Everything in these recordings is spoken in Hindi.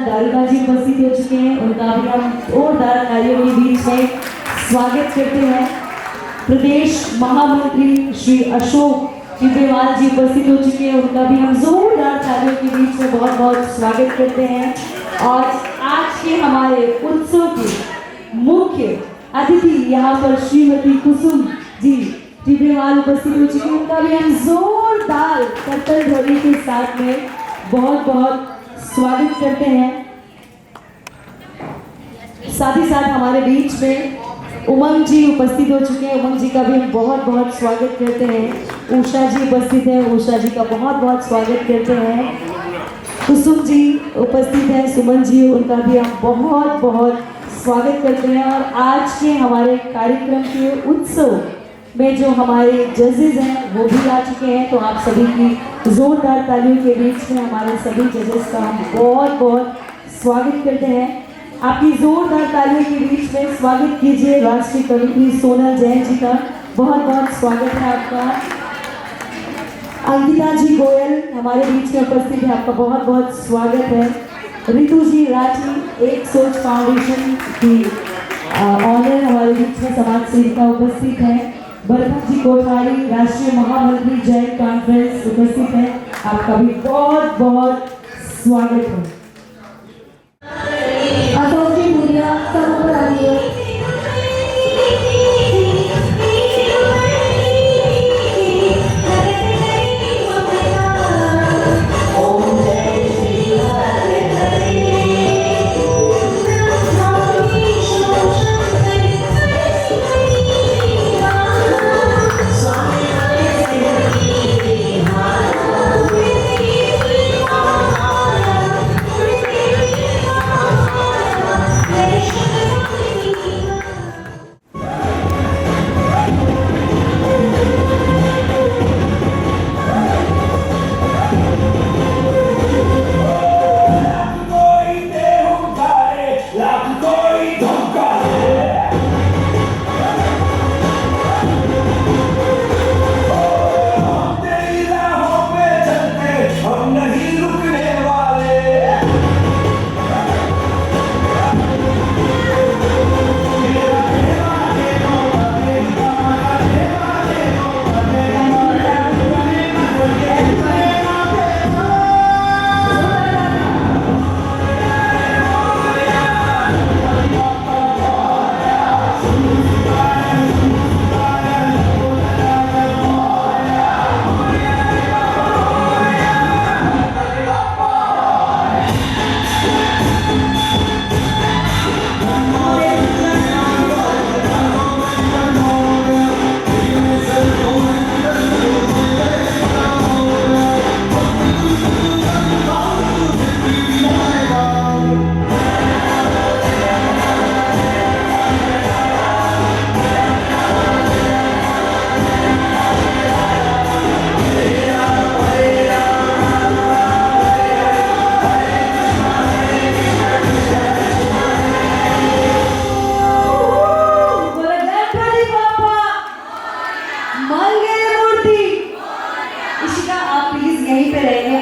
दारुका जी उपस्थित हो चुके हैं, उनका भी हम जोरदार तालियों के बीच में स्वागत करते हैं। प्रदेश महामंत्री श्री अशोक टिब्बेवाल जी उपस्थित हो चुके हैं, उनका भी हम जोरदार तालियों के बीच में बहुत बहुत स्वागत करते हैं। और आज के हमारे उत्सव के मुख्य अतिथि यहाँ पर श्रीमती कुसुम जी टिब्बेवाल उपस्थित हो चुके हैं, उनका भी हम जोरदार करतल ध्वनि के साथ में बहुत बहुत स्वागत करते हैं। साथ ही साथ हमारे बीच में उमंग जी उपस्थित हो चुके हैं, उमंग जी का भी हम बहुत बहुत स्वागत करते हैं। उषा जी उपस्थित है, उषा जी का बहुत बहुत स्वागत करते हैं। कुसुम जी उपस्थित है, सुमन जी, उनका भी हम बहुत बहुत स्वागत करते हैं। और आज के हमारे कार्यक्रम के उत्सव में जो हमारे जजेस हैं वो भी आ चुके हैं, तो आप सभी की जोरदार तालियों के बीच में हमारे सभी जजेस का हम बहुत बहुत स्वागत करते हैं। आपकी जोरदार तालियों के बीच में स्वागत कीजिए राष्ट्रीय कवयित्री सोनल जैन जी का, बहुत बहुत स्वागत है आपका। अंकिता जी गोयल हमारे बीच में उपस्थित है, आपका बहुत बहुत स्वागत है। रितु जी राठी एक सोच फाउंडेशन की ऑनर हमारे बीच में समाज सेविका उपस्थित है। बरखा जी कोठारी राष्ट्रीय महामंत्री जैन कॉन्फ्रेंस उपस्थित है, आपका भी बहुत बहुत स्वागत है।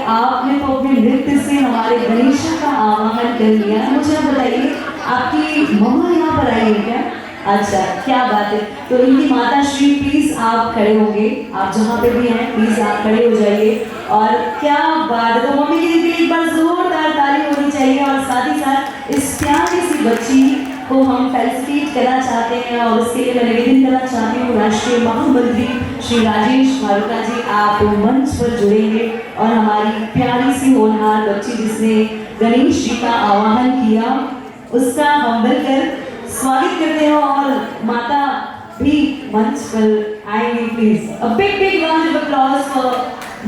आपने तो अपने नृत्य से हमारे गणेश का आवाहन कर लिया। मुझे आप बताइए, आपकी मम्मा यहाँ पर आई है क्या? अच्छा, क्या बात है। तो इनकी माता श्री प्लीज आप खड़े होंगे, आप जहाँ पे भी हैं प्लीज आप खड़े हो जाइए। और क्या बात है, तो मम्मी के लिए एक बार जोरदार ताली होनी चाहिए। और साथ ही साथ इस प्यारी सी बच्ची को हम फेलिसिटेट करना चाहते हैं और उसके लिए मैं निवेदन करना चाहती हूँ राष्ट्रीय महामंत्री श्री राजेश भारुका जी, आप मंच पर जुड़ेंगे और हमारी प्यारी सी होनहार बच्ची जिसने गणेश जी का आवाहन किया उसका हम मिलकर स्वागत करते हैं। और माता भी मंच पर आएंगे please. A big round of applause for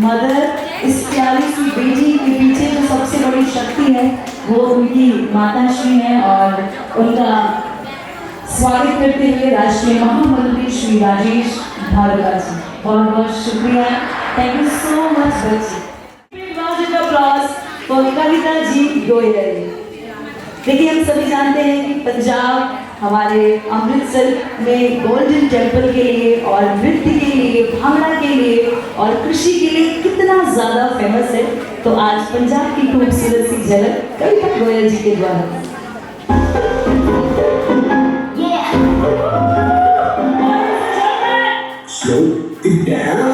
mother. इस प्यारी सी बेटी के पीछे जो सबसे बड़ी शक्ति है वो उनकी माताश्री है और उनका स्वागत करते हुए राष्ट्रीय महामंत्री श्री राजेश भारुका जी, बहुत बहुत शुक्रिया। थैंक यू सो मच बच्ची। Big round of applause for Kavita ji Goyal. देखिए, हम सभी जानते हैं कि पंजाब हमारे अमृतसर में गोल्डन टेम्पल के लिए और नृत्य के लिए, भांगड़ा के लिए और कृषि के लिए कितना ज़्यादा फेमस है। तो आज पंजाब की खूबसूरत सी झलक कविता गोयल जी के द्वारा। Slow it down.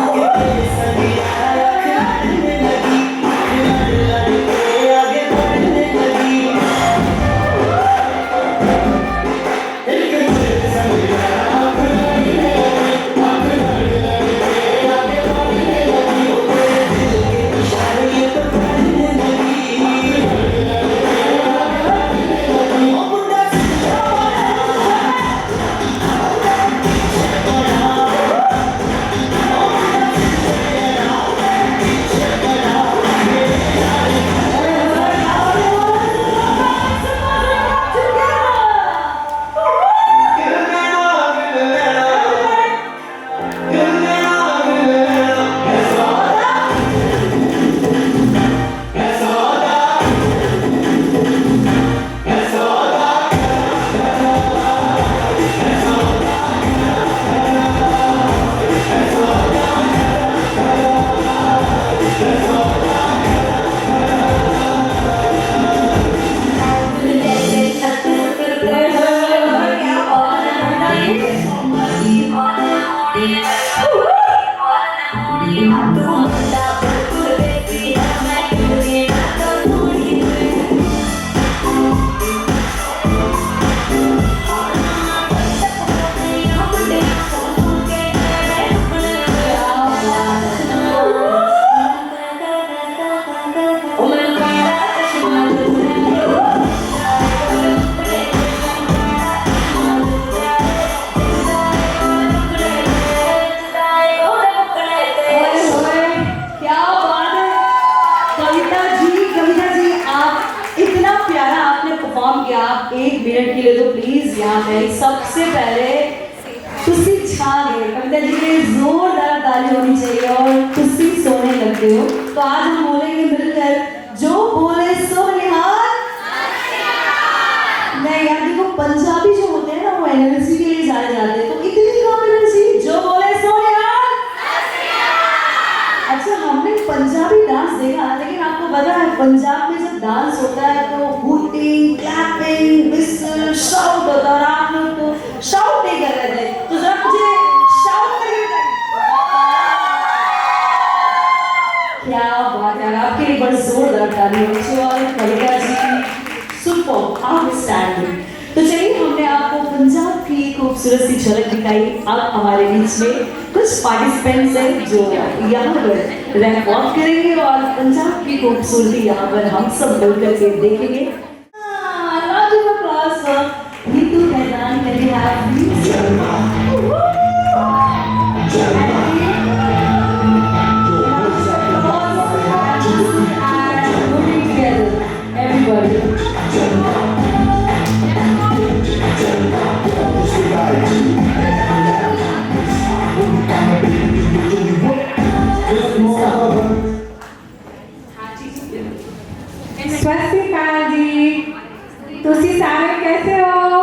एक मिनट के लिए तो प्लीज यहाँ पे सबसे पहले तुसी छा गए, कविता जी के जोरदार ताली होनी चाहिए और तुसी सोने लगते हो। तो आज हम बोलेंगे मिलकर, जो बोले सो निहाल। नहीं यार देखो, पंजाबी जो होते हैं ना वो एनर्जी के लिए जाने जाते हैं, तो इतनी कम एनर्जी, जो बोले सो निहाल। अच्छा हमने पंजाबी डांस देखा, लेकिन आपको पता है पंजाब में जब डांस होता है तो हूटिंग, क्लैपिंग, विसल, शाउट होता है और आप लोग तो शाउट नहीं कर रहे थे, तो जरा मुझे शाउट करिए। क्या बात है, आपके लिए बड़ी जोरदार ताली होनी चाहिए और कविता जी की सुपर आउटस्टैंडिंग। तो चलिए, हमने आपको पंजाब की खूबसूरत सी झलक दिखाई। अब हमारे बीच में कुछ पार्टिसिपेंट्स हैं जो यहाँ पर रैंप वॉक करेंगे और पंजाब की खूबसूरती यहाँ पर हम सब मिलकर के देखेंगे। Neetu हैदान can we have you? ਸਤਿਕਾਰ ਜੀ, ਤੁਸੀਂ ਸਾਰੇ कैसे हो?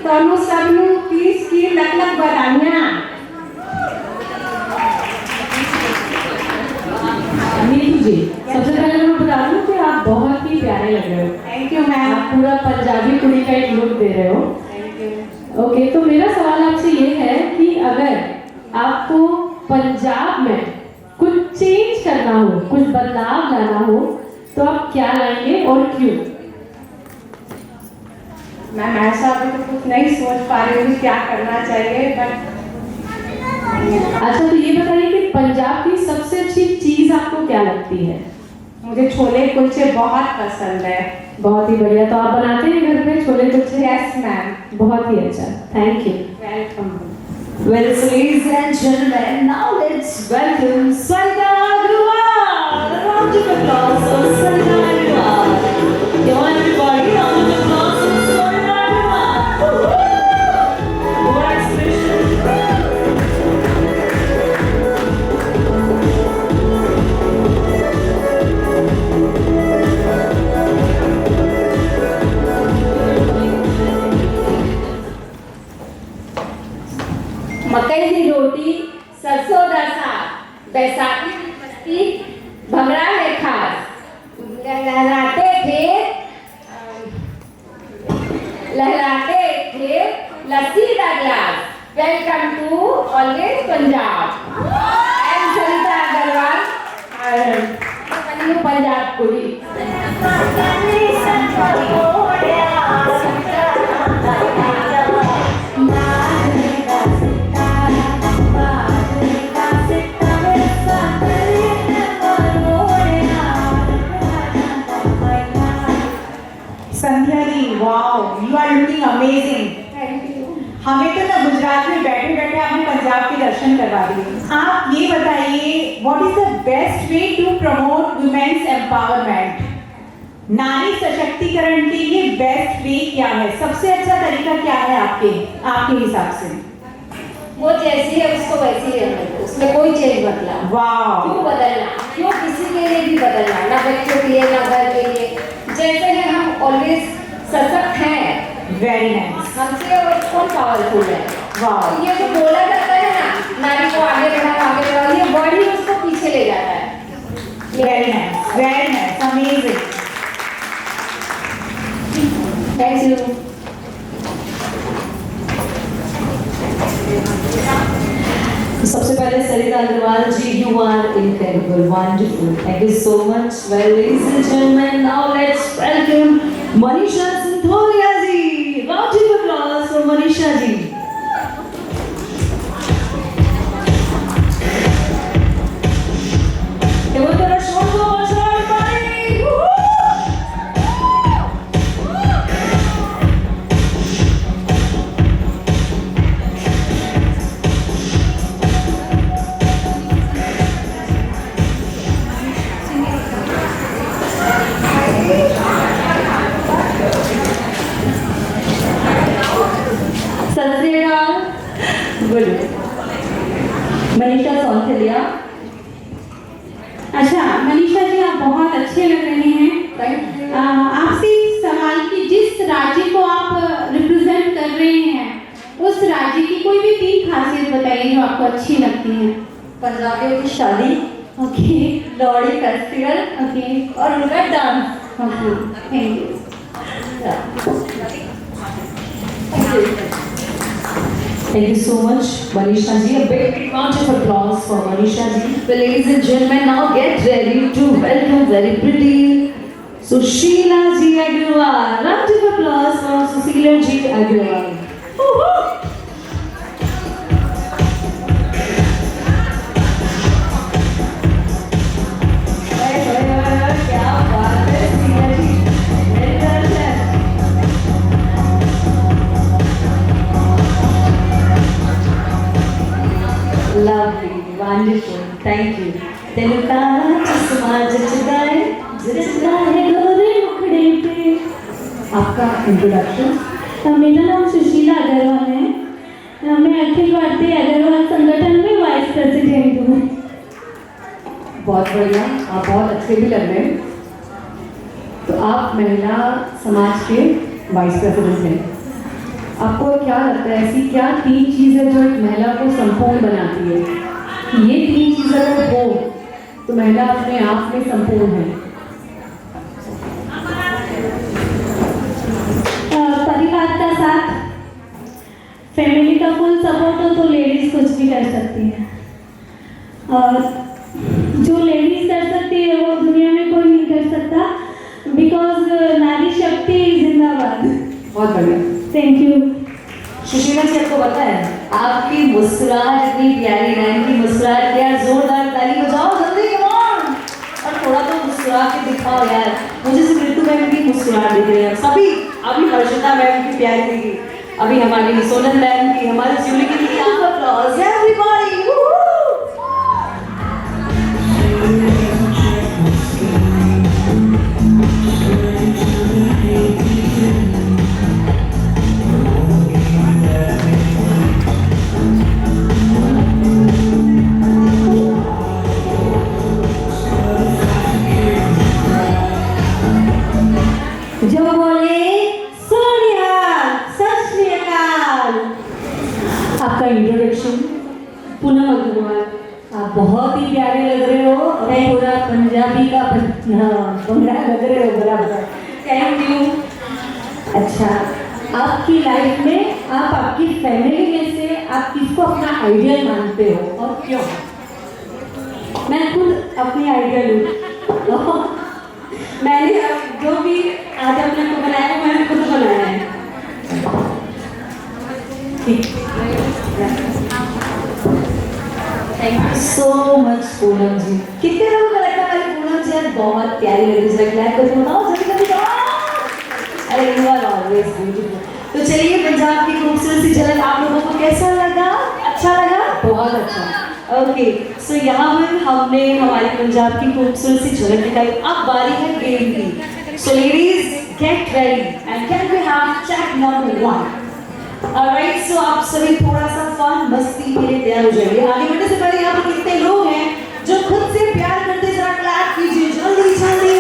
ਤੁਹਾਨੂੰ ਸਭ ਨੂੰ ਪੀਸ की ਲੱਖ ਲੱਖ ਵਧਾਈਆਂ। नीतू जी, सबसे पहले मैं बता दूं कि आप बहुत ही प्यारे लग रहे हो। Thank you ma'am. आप पूरा पंजाबी कुड़ी का एक लुक दे रहे हो। Thank you. ओके, तो मेरा सवाल आपसे ये है कि अगर आपको पंजाब में कुछ चेंज करना हो, कुछ बदलाव लाना हो, तो आप क्या लाएंगे और क्यों? मैम ऐसा अभी तो कुछ नहीं सोच पा रही हूँ क्या करना चाहिए, बट अच्छा, तो ये बताइए कि पंजाब की सबसे अच्छी चीज आपको क्या लगती है? मुझे छोले कुलचे बहुत पसंद है। बहुत ही बढ़िया। तो आप बनाते हैं घर पे छोले कुलचे? Yes ma'am. बहुत ही अच्छा, thank you. Welcome. Well, so ladies and gentlemen, now let's welcome Sarita Agrawal. A round of applause for Sarita Agrawal. Come on everybody, round of applause for Sarita Agrawal. More expression. मकई की रोटी, सरसों का साग, बैसाखी की मस्ती, लहराते थे लस्सी का glass. Welcome to always Punjab. I am Sarita Agarwal, Punjab कुड़ी। Sandhya ji, wow, you are looking amazing. Thank you. हमें तो ना गुजरात में बैठे बैठे आपने पंजाब के दर्शन करवा दिए। आप ये बताइए, what is the best way to promote women's empowerment? नारी सशक्तिकरण के लिए बेस्ट वे क्या है? सबसे अच्छा तरीका क्या है आपके हिसाब से? वो जैसी है उसको वैसी ही रहने दो, उसमें कोई चेंज मत लाओ। वाओ, क्यों बदलना? क्यों किसी के लिए भी बदलना? ना बच्चों के लिए, ना घर के लिए। जैसे हैं हम ऑलवेज सशक्त हैं, वेरी नाइस। हमसे और कौन पावरफुल है? वाओ, ये जो बोला जाता है ना, नारी को आगे बढ़ाओ, ये वर्ड ही उसको पीछे ले जाता है। Very nice, amazing. Thank you. सबसे पहले Sarita Agarwal ji, you are incredible, wonderful, thank you so much. Well, ladies and gentleman, now let's welcome Manisha Sinthoria ji. Round of applause for Manisha ji. Give her a short applause for everybody. Woo-hoo! सत श्री अकाल। गुड। मनीषा सौंथलिया। अच्छा मनीषा जी, आप बहुत अच्छे लग रहे हैं। आपसे एक सवाल कि जिस राज्य को आप रिप्रेजेंट कर रहे हैं, उस राज्य की कोई भी 3 खासियत बताइए जो आपको अच्छी लगती हैं। पंजाबियों की शादी, ओके लोहड़ी फेस्टिवल ओके और उनका dance. Okay, thank you. Thank you so much, Manisha ji. A big round of applause for Manisha ji. Well, ladies and gentlemen, now get ready to welcome very pretty Sushila ji Agrawal. Round of applause for Sushila ji Agrawal. Woo-hoo! क्या बात है Sushila ji, very well done. Lovely, wonderful, thank you. तेनु तारा चश्मा जचता है गोरे मुखड़े पे। आपका इंट्रोडक्शन? मेरा नाम सुशीला अग्रवाल है। मैं अखिल भारतीय अग्रवाल संगठन में वाइस प्रेसिडेंट हूँ। बहुत बढ़िया, आप बहुत अच्छे भी लग रहे हैं। तो आप महिला समाज के वाइस प्रेसिडेंट हैं। आपको क्या लगता है, ऐसी क्या 3 चीज़ें जो एक महिला को संपूर्ण बनाती है? ये 3 चीज़ें अगर हो तो महिला अपने आप में संपूर्ण है। परिवार का साथ, फैमिली का फुल सपोर्ट हो तो लेडीज कुछ भी कर सकती है। और जो लेडीज कर सकती है वो दुनिया में कोई नहीं कर सकता, बिकॉज नारी शक्ति जिंदाबाद। बहुत बढ़िया, थैंक यू। सुशीला जी, आपको पता है आपकी मुस्कुराहट इतनी प्यारी है, इनकी मुस्कुराहट यार, जोरदार ताली बजाओ जल्दी, कम ऑन। और थोड़ा तो मुस्कुरा के दिखाओ यार। मुझे सिर्फ ऋतु मैम की मुस्कुराहट दिख रही है सभी। अभी हर्षिता मैम की प्यारी दिखी, अभी हमारी सोनल मैम की, हमारी ज्यूली की। applause everybody, woo-hoo! जो बोले सोनिया, सत श्री अकाल। आपका इंट्रोडक्शन? पूनम अग्रवाल। आप आप बहुत ही प्यारे लग रहे हो और पूरा पंजाबी का बंगला लग रहे हो बराबर। Thank you. अच्छा, आपकी लाइफ में आप आपकी फैमिली में से आप किसको अपना आइडियल मानते हो और क्यों? मैं खुद अपनी आइडियल हूँ। मैंने जो भी आज अपने को बनाया वो मैंने खुद बनाया है। Thank you so much Poonam ji. कितने लोगों को लगता है हमारी पूनम जी आज बहुत प्यारी लग रही है? क्लैप करके बताओ जल्दी जल्दी बताओ। अरे यू आर ऑलवेज ब्यूटीफुल। तो चलिए, पंजाब की खूबसूरत सी झलक आप लोगों को कैसा लगा? अच्छा लगा? बहुत अच्छा। ओके, सो यहाँ पर हमने हमारी पंजाब की खूबसूरत सी झलक दिखाई। अब बारी है गेम की। So ladies get ready and can we have chat number 1। Alright, so आप सभी थोड़ा सा फन मस्ती के लिए तैयार हो जाइए। आगे बढ़ने से पहले यहाँ पर कितने लोग हैं जो खुद से प्यार करते हैं? जरा क्लैप कीजिए जल्दी जल्दी।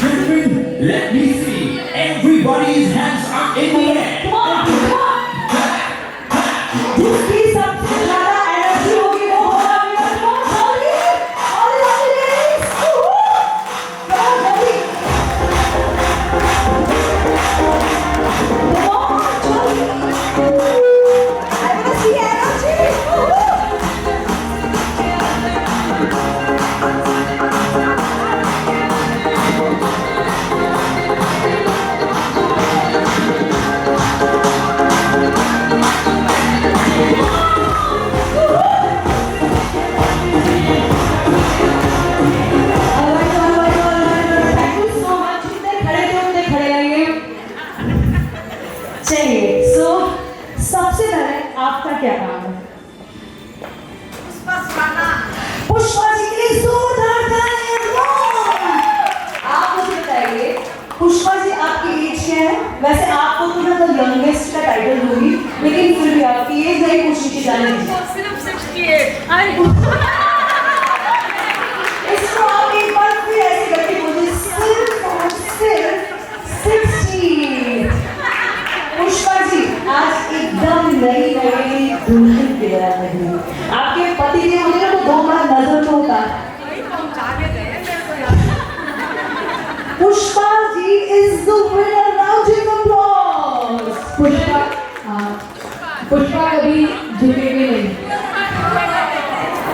Gentlemen, let me see everybody's hands up in the air. Come on, come on. जिसकी सबसे ज्यादा एनर्जी होगी वो होगा मेरा जल्दी ladies. Come on, जल्दी। Come on, जल्दी। I wanna see energy. चलिए, सो सबसे पहले आपका क्या काम है? पुष्पा जी के लिए जोरदार तालियां। आप मुझे बताइए, पुष्पा जी आपकी एज क्या है? वैसे आपको तो मैं द यंगेस्ट का टाइटल दूंगी, लेकिन फिर भी आपकी एज नहीं पूछनी की जाने दीजिए। सिर्फ 68। इसको आप एक बार फिर ऐसे करके बोलिए, सिर्फ और सिर्फ 60। पुष्पा जी आज एकदम नई नई दुल्हन की तरह लगी। आपके पति ने मुझे तो 2 बार नजर तो उतारा। Pushpa ji is the winner. Round of applause. Pushpa कभी झुकेगी नहीं।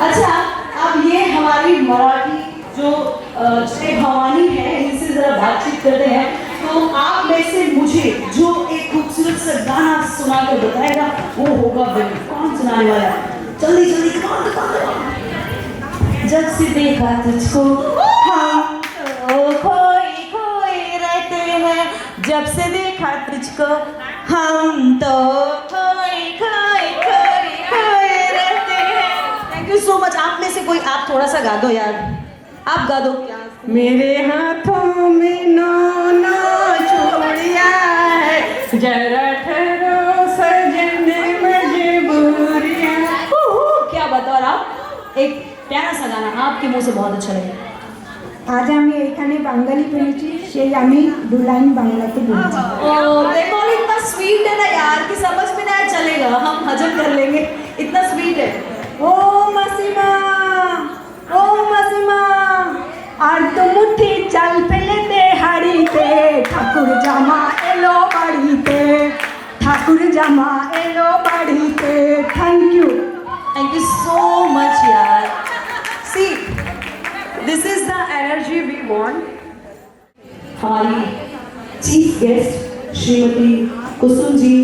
अच्छा, अब ये हमारी मराठी जो भवानी है, इनसे जरा बातचीत करते हैं। तो आप में से मुझे जो एक खूबसूरत सा गाना सुनाकर बताएगा वो होगा विनर। कौन सुनाने वाला है? जल्दी जल्दी, जब से देखा तुझको हम तो खोए खोए रहते हैं। जब से देखा तुझको हम तो खोए खोए खोए खोए रहते हैं। Thank you so much. आप में से कोई, आप थोड़ा सा गा दो यार, आप गा दो। मेरे हाथों में नौ चूड़ियां है, जरा ठहरो सजन मजबूरियां। क्या बता रहा आप? एक प्यारा सा गाना आपके मुंह से बहुत अच्छा लगेगा। আজ আমি এখানে বাঙালি পেয়েছি, সেই আমি দু লাইন বাংলাতে বলছি। देखो इतना स्वीट है ना यार कि समझ में ना चलेगा, हम हजम कर लेंगे, इतना स्वीट है। ও মাসিমা, ও মাসিমা, আর তো মুঠি চাল ফেলে দে হাড়িতে, ঠাকুর জামা এলো বাড়িতে, ঠাকুর জামা এলো বাড়িতে। Thank you. Thank you so much यार। See, this is the energy we want। हमारी चीफ गेस्ट श्रीमती कुसुम जी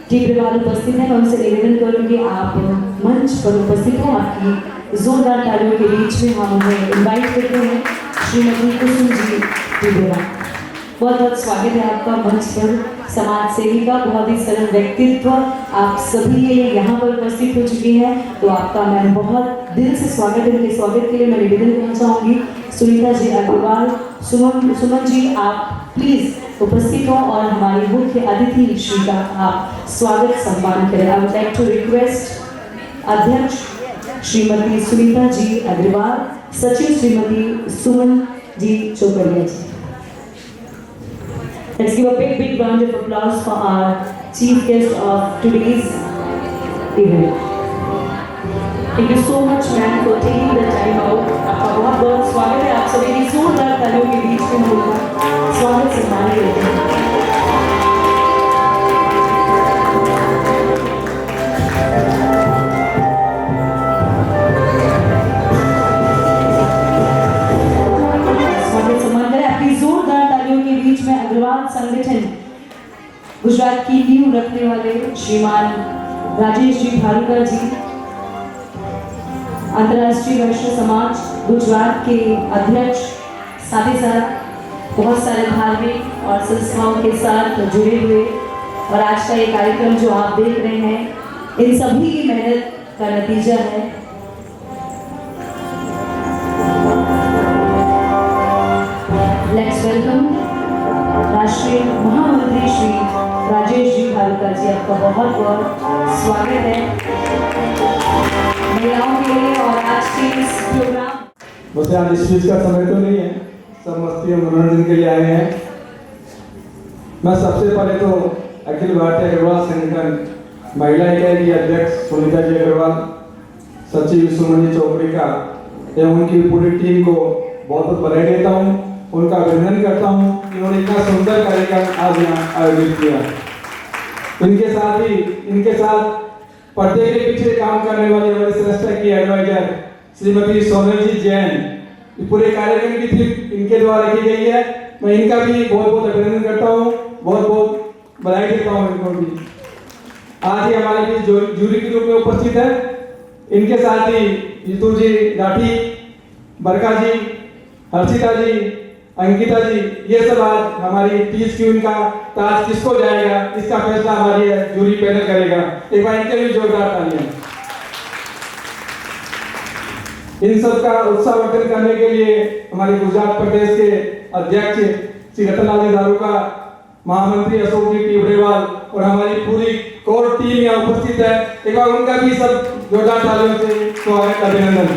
टिब्रेवाल उपस्थित है। मैं उनसे निवेदन करूंगी आप मंच पर उपस्थित हो। आपकी जोरदार तालियों के बीच में हम उन्हें इनवाइट करते हैं। श्रीमती कुसुम जी टिब्रेवाल, बहुत बहुत स्वागत है आपका मंच पर। समाज सेवी का बहुत ही सरल व्यक्तित्व आप सभी के लिए यहाँ पर उपस्थित हो चुकी है, तो आपका मैं बहुत दिल से स्वागत है। उनके स्वागत के लिए मैं निवेदन करना चाहूँगी सुनीता जी अग्रवाल, सुमन जी, आप प्लीज उपस्थित हो और हमारी मुख्य अतिथि श्री का आप स्वागत सम्मान करें। I would like to request अध्यक्ष श्रीमती सुनीता जी अग्रवाल, सचिव Shrimati Suman ji Chaukadiya ji. Let's give a big round of applause for our chief guest of today's event. Thank you so much ma'am for taking the time out. आपका बहुत बहुत स्वागत है। आप सभी की जोरदार तालियों के बीच में हम उनका स्वागत सम्मान करते हैं। स्वागत सम्मान करें आपकी जोरदार तालियों के बीच में अग्रवाल संगठन गुजरात की नींव रखने वाले श्रीमान राजेश जी भारूकर जी, अंतर्राष्ट्रीय वैश्य समाज गुजरात के अध्यक्ष, साथ ही साथ बहुत सारे धार्मिक और संस्थाओं के साथ जुड़े हुए, और आज का ये कार्यक्रम जो आप देख रहे हैं इन सभी की मेहनत का नतीजा है। लेट्स वेलकम राष्ट्रीय महामंत्री श्री राजेश जी भारूकर जी, आपका बहुत बहुत स्वागत है महिलाओं के लिए। और आज के इस प्रोग्राम वैसे आज स्पीच का समय तो नहीं है, सब मस्ती और मनोरंजन के लिए आए हैं। मैं सबसे पहले तो अखिल भारतीय अग्रवाल संगठन महिला इकाई की अध्यक्ष सुनीता जी अग्रवाल, सचिव सुमन चौकड़ीका एवं उनकी पूरी टीम को बहुत बहुत बधाई देता हूँ, उनका अभिनंदन करता हूँ कि उन्होंने इतना सुंदर कार्यक्रम आज यहाँ आयोजित किया। इनके साथ पर्दे के पीछे काम करने वाले हमारे संस्था की एडवाइजर श्रीमती सोनल जी जैन, पूरे कार्यक्रम की थीम इनके द्वारा रखी गई है। मैं इनका भी बहुत बहुत अभिनंदन करता हूँ, बहुत बहुत बधाई देता हूँ इनको भी। आज ही हमारे बीच जूरी के रूप में उपस्थित है। इनके साथ ही जीतू जी राठी, बरका जी, हर्षिता जी, अंकिता जी, ये सब आज हमारी तीज क्वीन का ताज किसको जाएगा इसका फैसला हमारी जूरी पैनल करेगा। एक बार इनके लिए जोरदार तालियां। इन सब का उत्साहवर्धन करने के लिए हमारे गुजरात प्रदेश के अध्यक्ष श्री रतनलाल जी दारुका, महामंत्री अशोक जी टिबरेवाल और हमारी पूरी कोर टीम यहाँ उपस्थित है। एक बार उनका भी सब जोरदार तालियों से स्वागत अभिनंदन।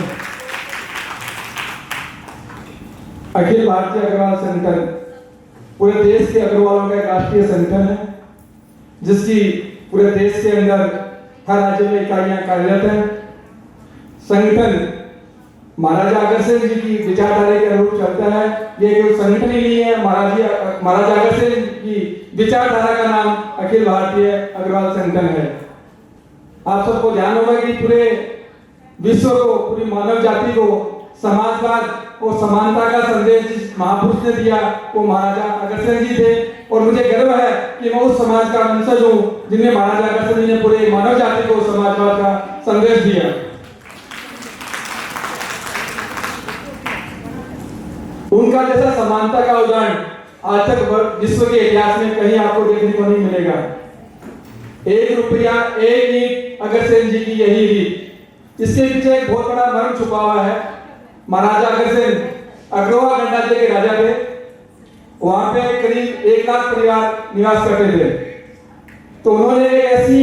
अखिल भारतीय अग्रवाल संगठन पूरे देश के अग्रवालों का एक राष्ट्रीय संगठन है, जिसकी पूरे देश के अंदर हर राज्य में इकाइयां कार्यरत हैं। संगठन महाराजा अग्रसेन जी की विचारधारा के अनुरूप चलता है। ये कोई संगठन ही नहीं है, महाराजा अग्रसेन की विचारधारा का नाम अखिल भारतीय अग्रवाल संगठन है। आप सबको ध्यान होगा कि पूरे विश्व को, पूरी मानव जाति को समाजवाद और समानता का संदेश जिस महापुरुष ने दिया वो महाराजा अग्रसेन जी थे। और मुझे गर्व है कि मैं उस समाज का वंशज हूँ जिन्हें महाराजा अग्रसेन जी ने पूरे मानव जाति को समाजवाद का संदेश दिया। उनका जैसा समानता का उदाहरण आज तक विश्व के इतिहास में कहीं आपको देखने को नहीं मिलेगा। 1 रुपया 1 ईंट अग्रसेन जी की यही रीत। इसके पीछे एक बहुत बड़ा मर्म छुपा हुआ है। महाराजा अग्रसेन अग्रवाल गणराज्य के राजा थे। वहां पे करीब 1 लाख परिवार निवास करते थे। तो उन्होंने एक ऐसी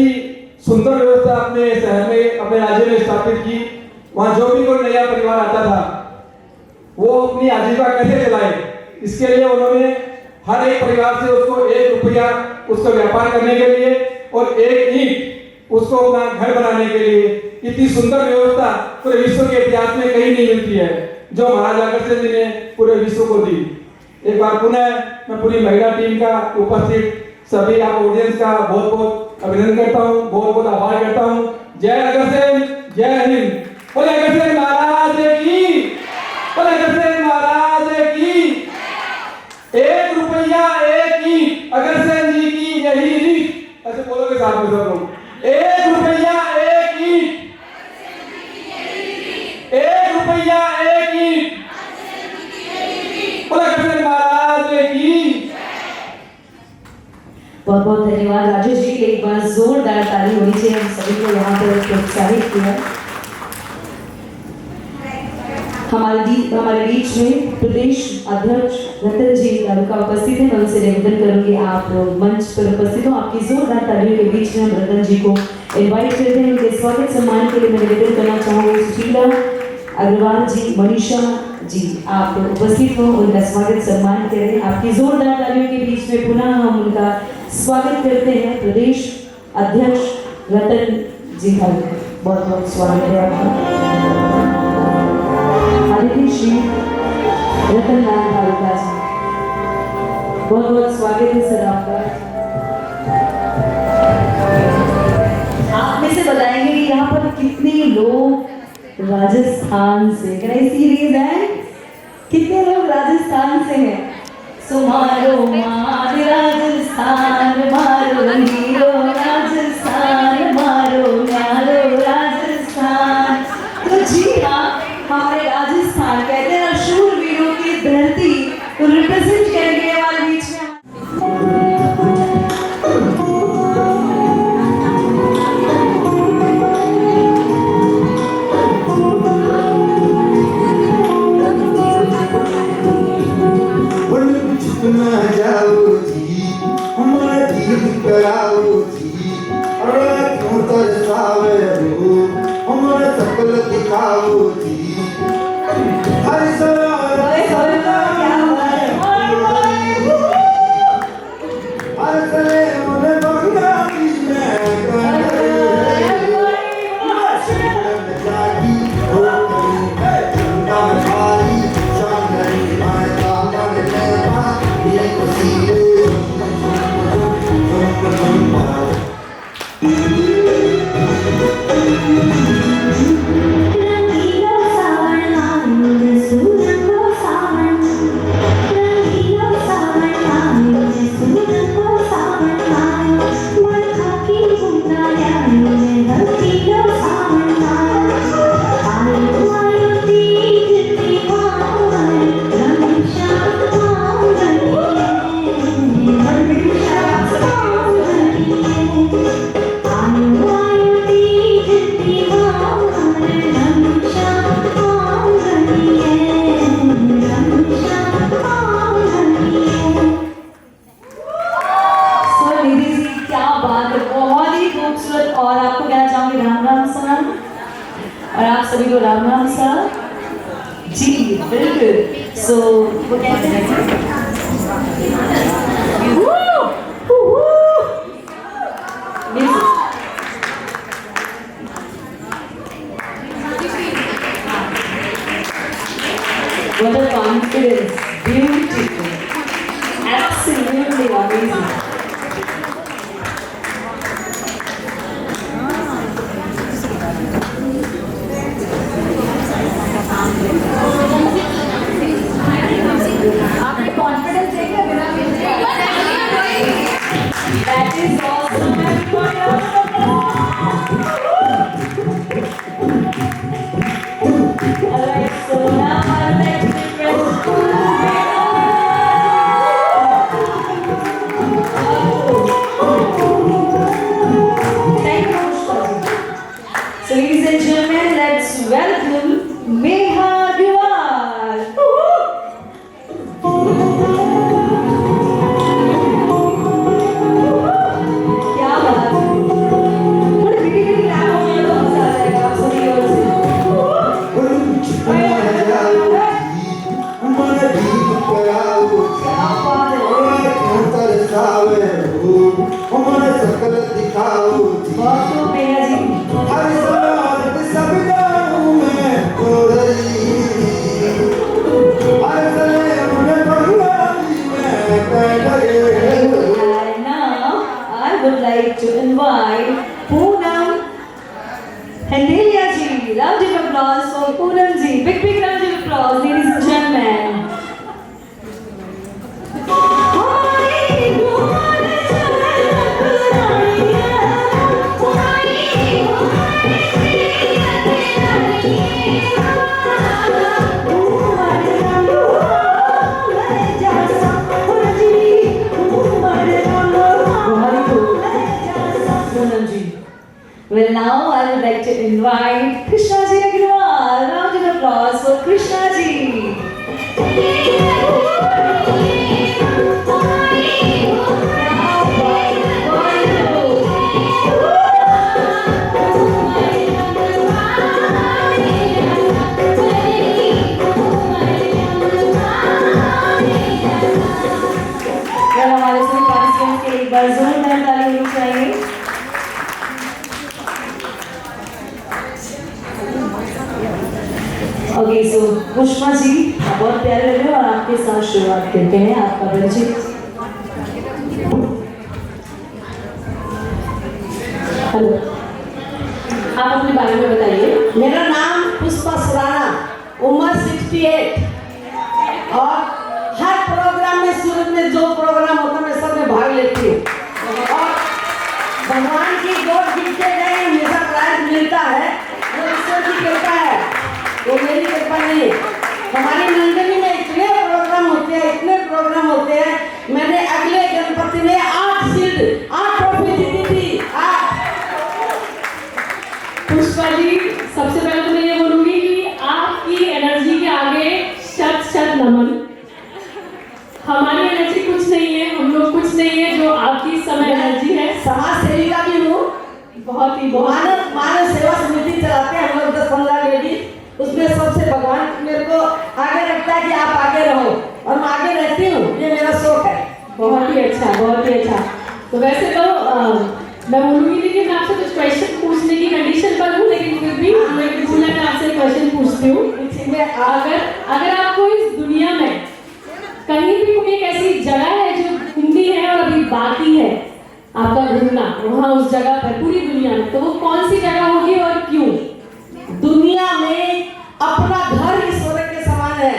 सुंदर व्यवस्था अपने शहर में, अपने राज्य में स्थापित की। वहां जो भी कोई नया परिवार आता था वो अपनी आजीविका कैसे चलाए, इसके लिए उन्होंने हर एक परिवार से उसको 1 रुपया उसका व्यापार करने के लिए और 1 ईंट उसको अपना घर बनाने के लिए, इतनी सुंदर व्यवस्था पूरे विश्व के इतिहास में कहीं नहीं मिलती है जो महाराजा अग्रसेन जी ने पूरे विश्व को दी। एक बार पुनः मैं पूरी महिला टीम का, उपस्थित सभी आप ऑडियंस का बहुत बहुत अभिनंदन करता हूँ, बहुत बहुत आभार करता हूँ। जय अग्रसेन, जय हिंद। बोले अग्रसेन महाराज की, बोले अग्रसेन महाराज की। 1 रुपया 1 ईंट अग्रसेन जी की यही रीत। ऐसे बोलोगे साथ में सब लोग। 1 रुपया 1 ईंट, 1 रुपया 1 ईंट, बोले अग्रसेन महाराज की। बहुत बहुत धन्यवाद राजेश जी। एक बार जोरदार ताली होनी चाहिए हम सभी को यहाँ पर प्रोत्साहित किया। हमारे बीच में प्रदेश अध्यक्ष रतन जी दारुका उपस्थित हैं। मैं उनसे निवेदन करूंगी आप मंच पर उपस्थित हो। आपकी जोरदार तालियों के बीच में हम रतन जी को इनवाइट करते हैं। उनके स्वागत सम्मान के लिए मैं निवेदन करना चाहूँगी सुशीला अग्रवाल जी, मनीषा जी, आप उपस्थित हो, उनका स्वागत सम्मान करें। आपकी जोरदार तालियों के बीच में पुनः हम उनका स्वागत करते हैं प्रदेश अध्यक्ष रतन जी दारुका। बहुत बहुत स्वागत है आपका। अदिति श्री रतनलाल भारुका जी, बहुत बहुत स्वागत है सर आपका। आप में से बताएंगे कि यहाँ पर कितने लोग राजस्थान से, can I see raise hand, कितने लोग राजस्थान से हैं? सो मारो मार राजस्थान, मारो हीरो राजस्थान, मारो न्यारो राजस्थान। तो जी हाँ, हमारे राजस्थान कहते हैं ना शूरवीरों की धरती, तो रिप्रेजेंट करेंगे हमारे बीच में। ना जाओ जी, हमारा दिल कराओ जी, अरे क्यों तरसावे हो, हमारा शकल दिखाओ जी। हर सवाल हर सले उन्हें बंगाली में जागी हो गई चंदा भारी शांगरी माता मन में ये खुशी और आपको कहना चाहूंगी राम राम सर, और आप सभी को राम राम सर जी। बिल्कुल। सो वो कहते हैं what a confidence, beautiful, absolutely amazing. आपने कॉन्फिडेंस देखा बिना That is awesome, everyone. Alright, so now I'd like to request Thank you, Pushpa. So ladies and gentlemen, let's welcome Meha Diwar. क्या बात है, थोड़ी मीठी क्लैप हो जाए तो मजा आ जाएगा आप सभी ओर से। ना जाओ जी, हमारा दिल कराओ क्या जी, बात है, अरे क्यों तरसावे हो, हमारा शकल दिखाओ जी। बहुत खूब मेहा जी। हर सवाल पे सब जानूं मैं हो रही, हर सले उन्हें बंगाली में कह लगे। And now I would like to invite Poonam Hendelia ji. Round of applause for Poonam ji. Big round of applause, ladies and gentlemen. Poonam ji. Well, now I would like to invite Krishna ji Agrawal. Round of applause for Krishna ji. Well, हमारे सभी पार्टिसिपेंट्स के लिए एक बार जोरदार ताली होनी चाहिए। सुषमा जी, आप बहुत प्यारे लगे और आपके साथ शुरुआत करते हैं। आपका परिचय। हेलो, आप अपने बारे में बताइए। मेरा नाम पुष्पा सुराना, उम्र 68 और हर प्रोग्राम में सूरत में जो प्रोग्राम होता है मैं सब में भाग लेती हूँ और भगवान की गोद गिरते गए हमेशा प्राइज मिलता है। वो ईश्वर की कृपा है, वो मेरी कृपा नहीं है। हमारी मंडली में इतने प्रोग्राम होते हैं, मैंने अगले गणपति में 8 शील्ड 8 ट्रॉफी जीती थी। 8। पुष्पा जी, सबसे पहले तो मैं ये बोलूंगी कि आपकी एनर्जी के आगे शत शत नमन। हमारी एनर्जी कुछ नहीं है, हम लोग कुछ नहीं है, जो आपकी समय एनर्जी है। समाज सेविका भी हूँ, बहुत ही मानव सेवा समिति चलाते हैं हम लोग 10-15 लेडीज। उसमें सबसे भगवान मेरे को आगे रखता है कि आप आगे रहो और मैं आगे रहती हूँ, ये मेरा शौक है। बहुत ही अच्छा, बहुत ही अच्छा। तो वैसे तो मैं बोलूंगी नहीं कि मैं आपसे कुछ क्वेश्चन पूछने की कंडीशन पर हूँ, लेकिन फिर भी मैं आपसे क्वेश्चन पूछती हूँ। अगर आपको इस दुनिया में कहीं भी कोई एक ऐसी जगह है जो घूमनी है और अभी बाकी है आपका घूमना वहाँ उस जगह पर पूरी दुनिया में, तो वो कौन सी जगह होगी और क्यों? दुनिया में अपना घर ईश्वर के समान है।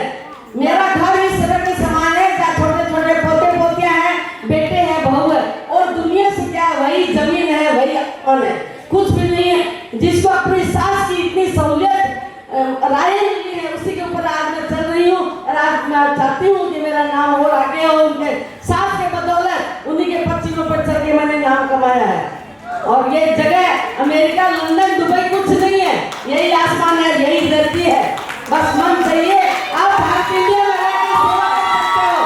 मेरा घर ईश्वर के समान है, जहाँ छोटे छोटे पोते पोतियां हैं, बेटे हैं, बहू है। और दुनिया से क्या, वही जमीन है, वही अन्न है, कुछ भी नहीं है। जिसको अपनी सास की इतनी सहूलियत राय मिली है, उसी के ऊपर आज मैं चल रही हूँ। और आज मैं चाहती हूँ कि मेरा नाम और आगे हो। उनके सास के बदौलत उन्हीं के पक्षियों पर चल के मैंने नाम कमाया है। और ये जगह अमेरिका, लंदन, दुबई कुछ नहीं है, यही आसमान है, यही धरती है। बस मन चाहिए। आप भारत इंडिया में रह के सेवा कर सकते हो,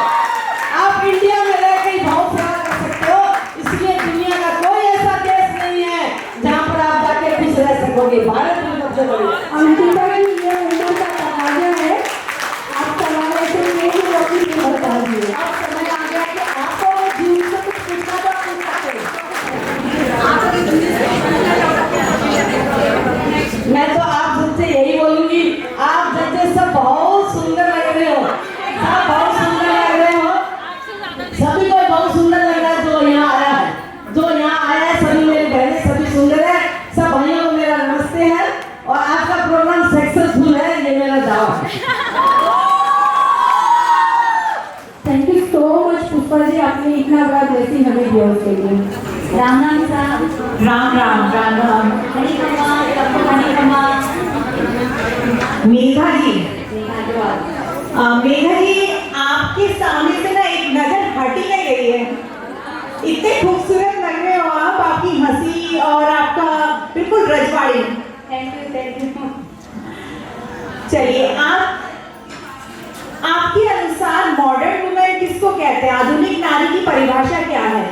आप इंडिया में रह के बहुत सेवा कर सकते हो। इसलिए दुनिया का कोई ऐसा देश नहीं है जहाँ पर आप जाके खुश रह सकोगे। भारत में सबसे बड़ी अंकिता जी, ये उम्र का तकाजा है। आप सवाल ऐसे नहीं कि वो भी नहीं बता दिए। अब समय आ गया कि आपको जीवन से कुछ पूछना तो आप पूछ सकते हो। मैं तो आप सबसे यही बोलूंगी, आप जैसे सब बहुत सुंदर लग रहे हो, सब बहुत सुंदर लग रहे हो। सभी को बहुत सुंदर लग रहा है जो यहाँ आया है, सभी मेरी बहनें सभी सुंदर है। सब भाइयों को मेरा नमस्ते है और आपका प्रोग्राम सक्सेसफुल है, ये मेरा दावा है। Thank you so much Pushpa ji, आपने इतना बड़ा ब्लेसिंग हमें दिया उसके लिए। राम राम साहब। राम राम राम राम। मेघा जी, मेघा जी, आपके सामने से ना एक नजर हट ही नहीं रही है। इतने खूबसूरत लग रहे हो आप, आपकी हंसी और आपका बिल्कुल रजवाड़ी। Thank you. चलिए, आपके अनुसार मॉडर्न वुमेन किसको कहते हैं? आधुनिक नारी की परिभाषा क्या है?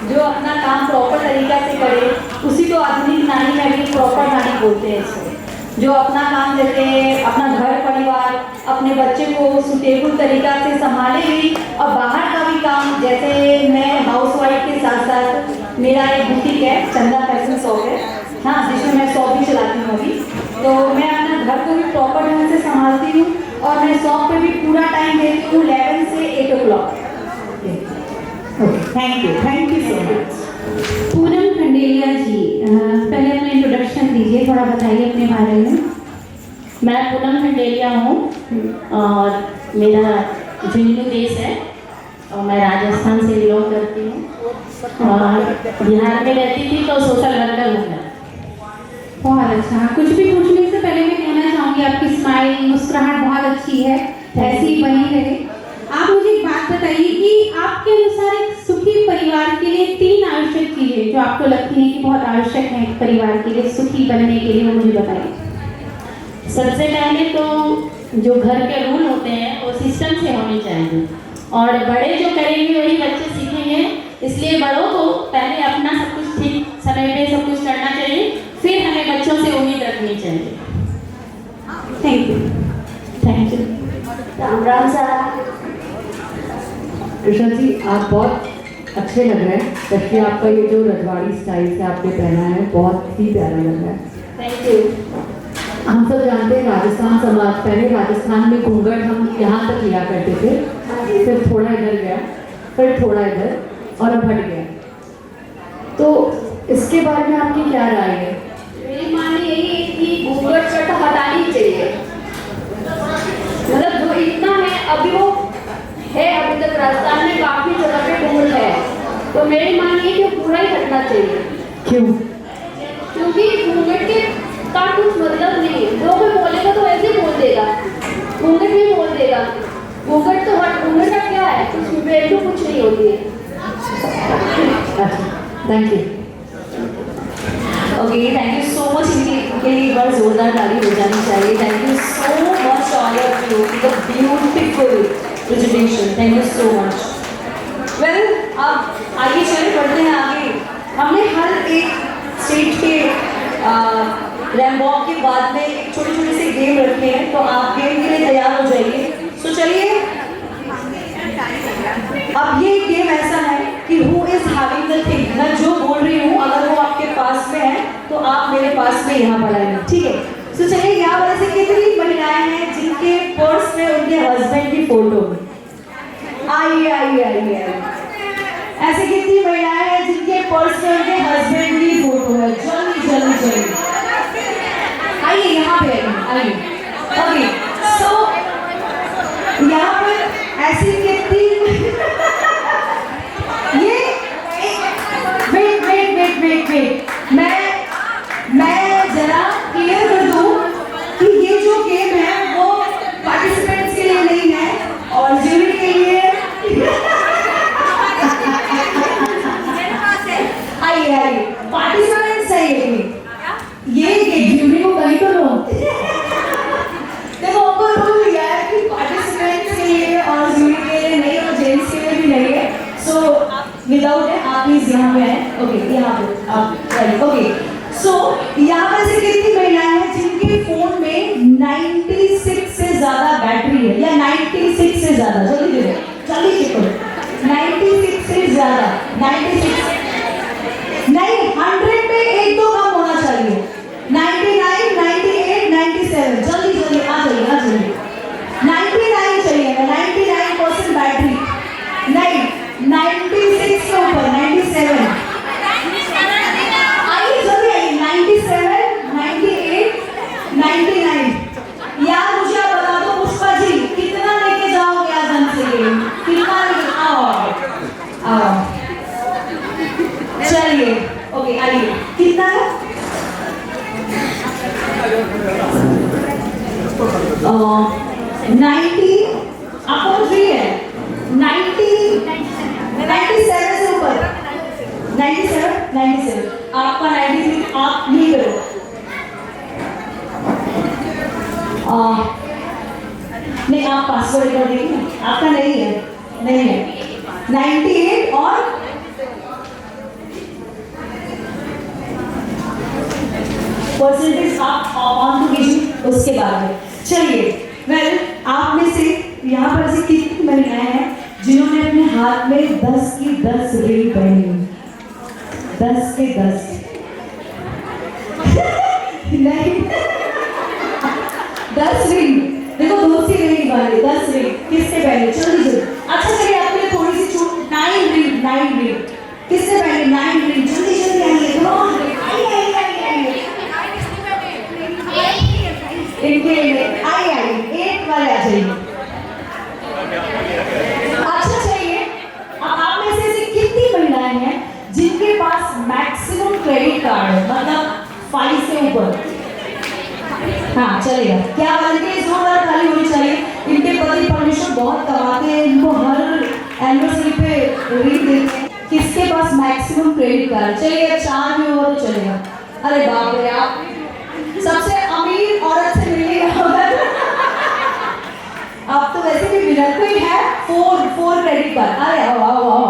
जो अपना काम प्रॉपर तरीका से करे उसी को आधुनिक नारी में भी प्रॉपर नारी बोलते हैं इसको। जो अपना काम जैसे अपना घर परिवार, अपने बच्चे को सुटेबल तरीका से संभाले भी और बाहर का भी काम, जैसे मैं हाउसवाइफ के साथ साथ मेरा एक बुटीक है, चंदा फैशन शॉप है, हाँ, जिसमें मैं शॉप भी चलाती हूँ अभी। तो मैं अपना घर को भी प्रॉपर ढंग से संभालती हूँ और मैं शॉप पे भी पूरा टाइम देती हूँ 11 से 8 o'clock। Thank you so much. Poonam Khandelia ji, पहले अपना इंट्रोडक्शन दीजिए, थोड़ा बताइए अपने बारे में। मैं पूनम खंडेलिया हूँ और मेरा झुंझुनू देश है और मैं राजस्थान से बिलोंग करती हूँ और बिहार में रहती थी तो सोशल वर्कर हूँ मैं। बहुत अच्छा। कुछ भी पूछने से पहले मैं कहना चाहूँगी आपकी स्माइल, मुस्कुराहट बहुत अच्छी है, ऐसी ही बनी रहे। आप मुझे एक बात बताइए कि आपके अनुसार एक सुखी परिवार के लिए 3 आवश्यक चीजें जो आपको लगती हैं कि बहुत आवश्यक है एक परिवार के लिए सुखी बनने के लिए, वो मुझे बताइए। सबसे पहले तो जो घर के रूल होते हैं वो सिस्टम से होने चाहिए और बड़े जो करेंगे वही बच्चे सीखेंगे। इसलिए बड़ों को पहले अपना सब कुछ ठीक समय पे सब कुछ करना चाहिए, फिर हमें बच्चों से उम्मीद रखनी चाहिए। Thank you. राम राम साहब। ऋषा जी, आप बहुत अच्छे लग रहे हैं, स्पेशली आपका ये जो रजवाड़ी स्टाइल से आपने पहना है बहुत ही प्यारा लग रहा है। Thank you. हम सब जानते हैं राजस्थान समाज, पहले राजस्थान में घूंघट हम यहाँ तक लिया करते थे, फिर थोड़ा इधर गया, फिर थोड़ा इधर और अब हट गया। तो इसके बारे में आपकी क्या राय है? मेरी माननी यही है कि घूंघट शर्ट हटानी चाहिए। मतलब जो इतना है अभी वो है, अभी तक राजस्थान में काफी जगह पे घूंघट है, तो मेरी माननी है कि पूरा ही हटना चाहिए। क्यों? क्योंकि घूंघट के का कुछ मतलब नहीं है। जो कोई बोलेगा तो ऐसे बोल देगा, घूंघट भी बोल देगा। घूंघट तो हट, घूंघट का क्या है, कुछ वैल्यू कुछ नहीं होती है। Thank you. Okay, thank you so much. इनके लिए एक बार जोरदार ताली हो जानी चाहिए। Thank you so much all of you, the beautiful presentation. Thank you so much. Well, अब आगे चले, बढ़ते हैं आगे। हमने हर एक स्टेज के रैम्बॉक के बाद में छोटे छोटे से गेम रखे हैं, तो आप गेम के लिए तैयार हो जाइए। तो चलिए, अब ये गेम ऐसा है कि who is having the thing. मैं जो बोल रही हूँ अगर वो आपके पास में है तो आप मेरे पास में यहाँ पर आएंगे, ठीक है? तो चलिए, यहाँ पर ऐसे कितनी महिलाएं हैं जिनके पर्स में उनके हस्बैंड की फोटो है? आइए आइए आइए आइए। ऐसे कितनी महिलाएं हैं जिनके पर्स में उनके हस्बैंड की फोटो है? जल्दी जल्दी जल्दी आइए, यहाँ पे आइए। ओके, सो यहाँ पर ऐसी कितनी ये वेट मैं जरा क्लियर कर दूं कि ये जो गेम है वो पार्टिसिपेंट्स के लिए नहीं है और ज्यूरी के लिए। आइए, पार्टिसिपेंट्स है ये ज्यूरी को कहीं तो लो। देखो, आपको रूल दिया है कि पार्टिसिपेंट्स के लिए और ज्यूरी के लिए नहीं और जेंट्स के लिए भी नहीं है। सो विदाउट है, आप प्लीज यहाँ पे आए। ओके, यहाँ पे आप। ओके, सो यहाँ पर से कितनी महिलाएं हैं जिनके फोन में 96 से ज्यादा बैटरी है, या 96 से ज्यादा? जल्दी देखो, जल्दी चेक करो। 96 से ज्यादा, 96 नहीं, 100 पे एक दो कम होना चाहिए। 99, 98, 97, जल्दी जल्दी आ जाइए, आ जाइए। 99 चाहिए, 99% बैटरी नहीं, 96 के ऊपर 97। आइए जल्दी आइए, 97, 98, 99। यार मुझे आप बता दो पुष्पा जी, कितना लेके जाओगे आज हमसे? कितना लेके? आओ चलिए। ओके, आइए, कितना है? 90, आपको 3 है। 97 से ऊपर 97 आपका 93, आप नहीं करो। नहीं, आप पासवर्ड कर देंगे, आपका नहीं है, नहीं है। 98 और परसेंटेज आप ऑन टू कीजिए उसके बाद में। चलिए, वेल, आप में से यहाँ पर ऐसी कितनी महिलाएं हैं जिन्होंने अपने हाथ में 10 की 10 रिंग पहनी हुई? 10 के 10 नहीं, 10 रिंग। देखो, दोस्ती रिंग वाले 10 रिंग किससे पहने? जल्दी जल्दी। अच्छा चलिए, आपके लिए थोड़ी सी छूट। 9 रिंग किससे पहने? 9 रिंग, जल्दी जल्दी आइए। इनके लिए आइए, 8 वाले आ जाइए। अच्छा चाहिए, अब आप में से ऐसी कितनी महिलाएं हैं जिनके पास मैक्सिमम क्रेडिट कार्ड है, मतलब 5 से ऊपर? हाँ, चलेगा। क्या वाले जोरदार ताली होनी चाहिए। इनके पति परमेश्वर बहुत कमाते हैं, इनको हर एनिवर्सरी पे रिंग देते हैं। किसके पास मैक्सिमम क्रेडिट कार्ड? चलिए, 4 भी हो तो चलेगा। अरे बाप रे, आप सबसे अमीर औरत से मिलेगा। आप तो वैसे भी मिला कोई है 4 क्रेडिट कार्ड। अरे आओ आओ आओ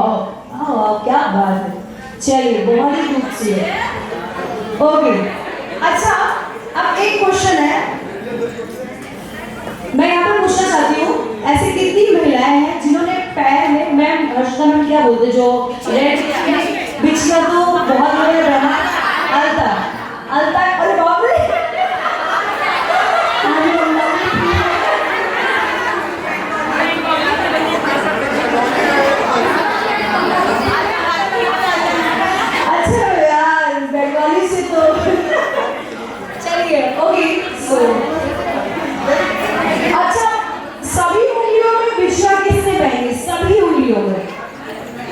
आओ आओ, क्या बात है। चलिए, बहुत ही खूबसूरत। ओके, अच्छा, अब एक क्वेश्चन है, मैं यहाँ पर पूछना चाहती हूँ, ऐसी कितनी महिलाएं हैं जिन्होंने पैर में, मैम हर्षदा मैम क्या बोलते, जो रेड बिछना तो बहुत बड़ा ड्रामा, अलता। अरे बाप रे, मिश्रा किसने पहनी? सभी उंगलियों में।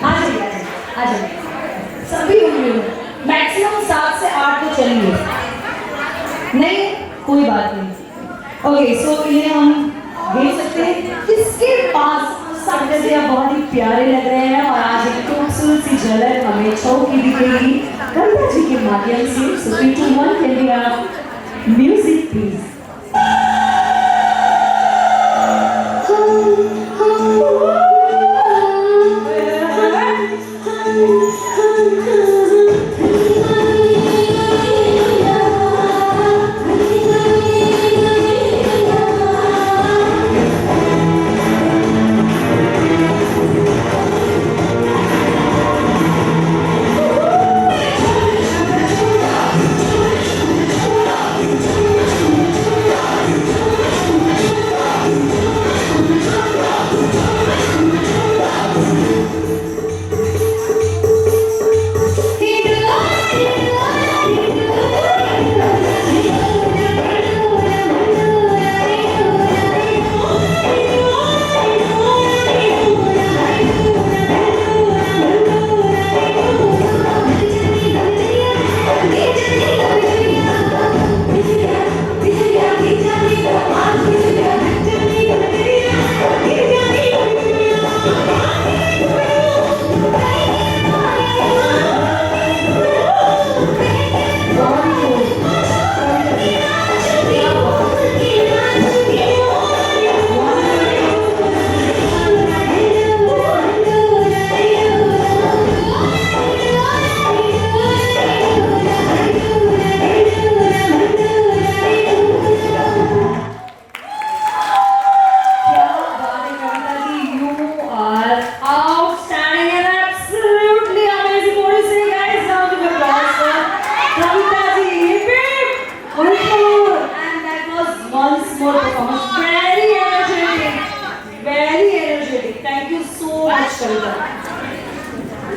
आ जाइए, आ जाइए, सभी उंगलियों में। मैक्सिमम 7 से 8 तो चलेंगे। नहीं, कोई बात नहीं। ओके, सो ये हम देख सकते हैं किसके पास सब जैसे आप बहुत ही प्यारे लग रहे हैं और आज एक खूबसूरत सी झलक हमें छौ की दिखेगी कविता जी के माध्यम से। So 3, 2, 1 can we have music please.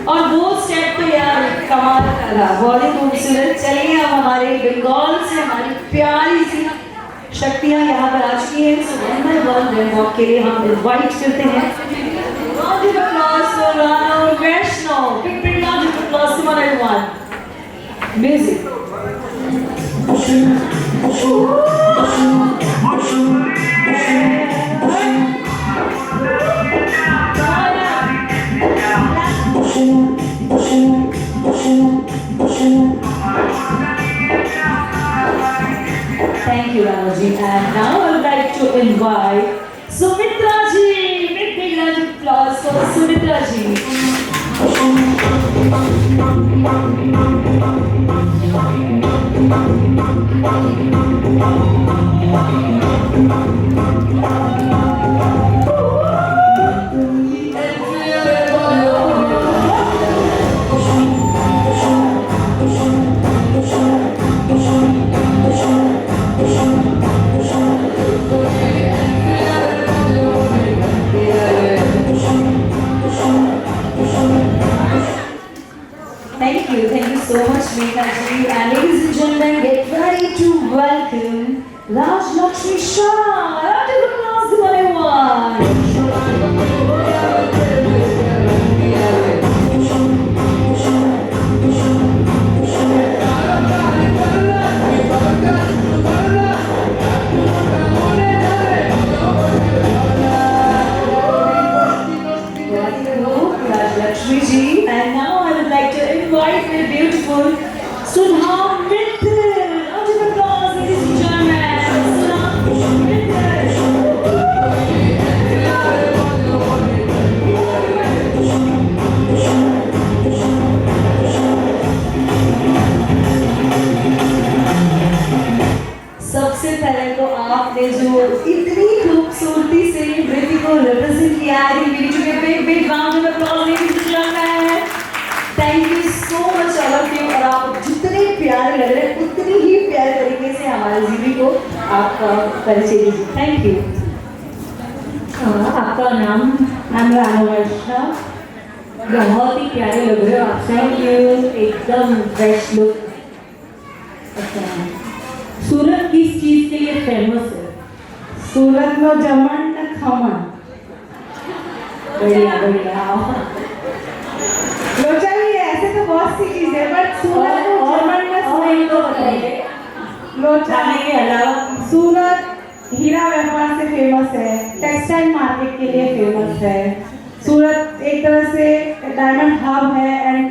और वो स्टेप तो यार कमाल का था, बहुत ही खूबसूरत। चलिए अब हमारे बंगाल से हमारी प्यारी सी शक्तियाँ यहाँ पर आ चुकी हैं। So one by one walk के लिए हम इनवाइट करते हैं। Round of applause for Rano Vaishnav. Big round of applause. Come on everyone. Music. Thank you, Ranoji. And now I would like to invite Sumitra ji. Big round of applause for Sumitra ji. Thank you so much, Megha ji. And ladies and gentlemen, get ready to welcome Raj Lakshmi Shah. Round of applause to everyone. Raj Lakshmi ji. And now I would like to invite the beautiful Sudha Mittal. Round of applause, ladies and gentlemen. Sudha Mittal. सबसे पहले तो आपने जो इतनी खूबसूरती से नृत्य को रिप्रेजेंट किया है, big round of applause ladies and gentleman. Thank you so much all of you. और आप जितने प्यारे लग रहे हैं उतनी ही प्यारे तरीके से हमारे जीवी को आपका परिचय दीजिए। Thank you. आपका नाम? नाम रानो वैष्णव। बहुत ही प्यारे लग रहे हो आप। Thank you. एकदम फ्रेश लुक। अच्छा, सूरत किस चीज़ के लिए फेमस है? सूरत में जमन न खमन। बढ़िया बढ़िया। लोचा भी है, ऐसे तो बहुत सी चीजें है, बट सूरत को जर्मन में और एक तो बताइए, लोचा खाने के अलावा सूरत हीरा व्यापार से फेमस है, टेक्सटाइल मार्केट के लिए फेमस है। सूरत एक तरह से डायमंड हब है एंड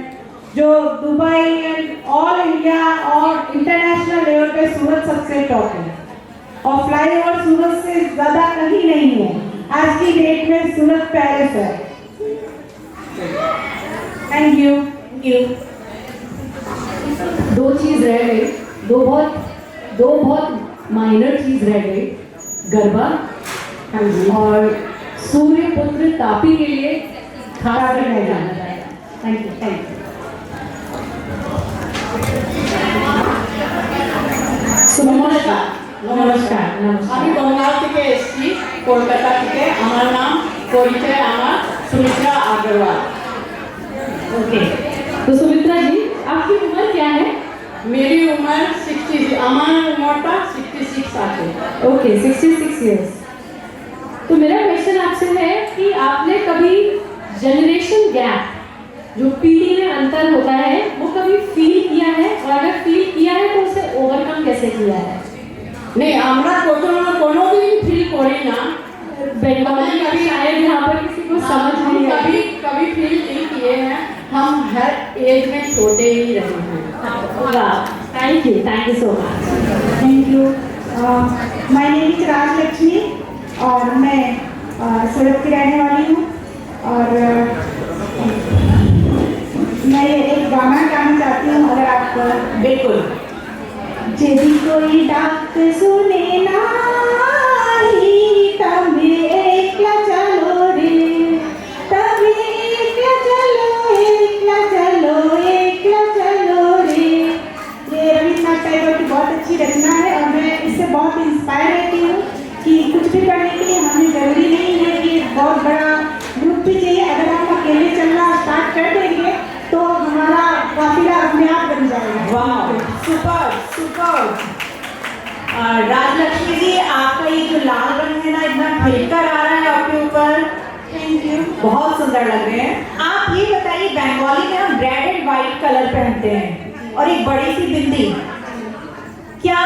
जो दुबई एंड ऑल इंडिया और इंटरनेशनल लेवल पे सूरत सबसे टॉप है और फ्लाईओवर सूरत से ज़्यादा कहीं नहीं है। आज की डेट में सूरत पेरिस है। Thank you. दो चीज रह गई, दो बहुत माइनर चीज रह गई, गरबा और सूर्य पुत्र तापी के लिए खास करके जाना जाएगा। Thank you. নমস্কার আমি বঙ্গাল থেকে এসেছি কলকাতা থেকে আমার নাম পরিচয় আমার सुमित्रा अग्रवाल। ओके, तो सुमित्रा जी आपकी उम्र क्या है? मेरी उम्र 60 আমার उम्र 66 আছে। Okay, 66 years. तो मेरा क्वेश्चन आपसे है कि आपने कभी जनरेशन गैप, जो पीढ़ी में अंतर होता है, वो कभी फील किया है और अगर फील किया है तो उसे ओवरकम कैसे किया है? नहीं আমরা কোনোদিন ফিল করি না, बंगाली का शायद यहाँ पर किसी को समझ नहीं कभी कभी फील नहीं किए हैं, हम हर एज में छोटे ही रहे हैं। Thank you so much. Thank you. My name is Rajlakshmi और मैं सूरत की रहने वाली हूँ और मैं एक गाना गाना चाहती हूँ, अगर आप बिल्कुल। यदि कोई डाक सुने नाही तबे एकला चलो रे, तबे एकला चलो रे। ये रविन्द्रनाथ टैगोर की बहुत अच्छी रचना है और मैं इससे बहुत इंस्पायर रहती हूँ कि कुछ भी करने के लिए हमें जरूरी नहीं है कि बहुत बड़ा ग्रुप भी चाहिए। अगर हम अकेले चलना स्टार्ट कर देंगे तो हमारा काफिला अपने आप बन जाएगा। वाह, सुपर। राजलक्ष्मी जी, आपका ये जो लाल रंग है ना, इतना खिलकर आ रहा है आपके ऊपर। थैंक यू, बहुत सुंदर लग रहे हैं। आप ये बताइए, बंगाली में हम रेड एंड व्हाइट कलर पहनते हैं और एक बड़ी सी बिंदी, क्या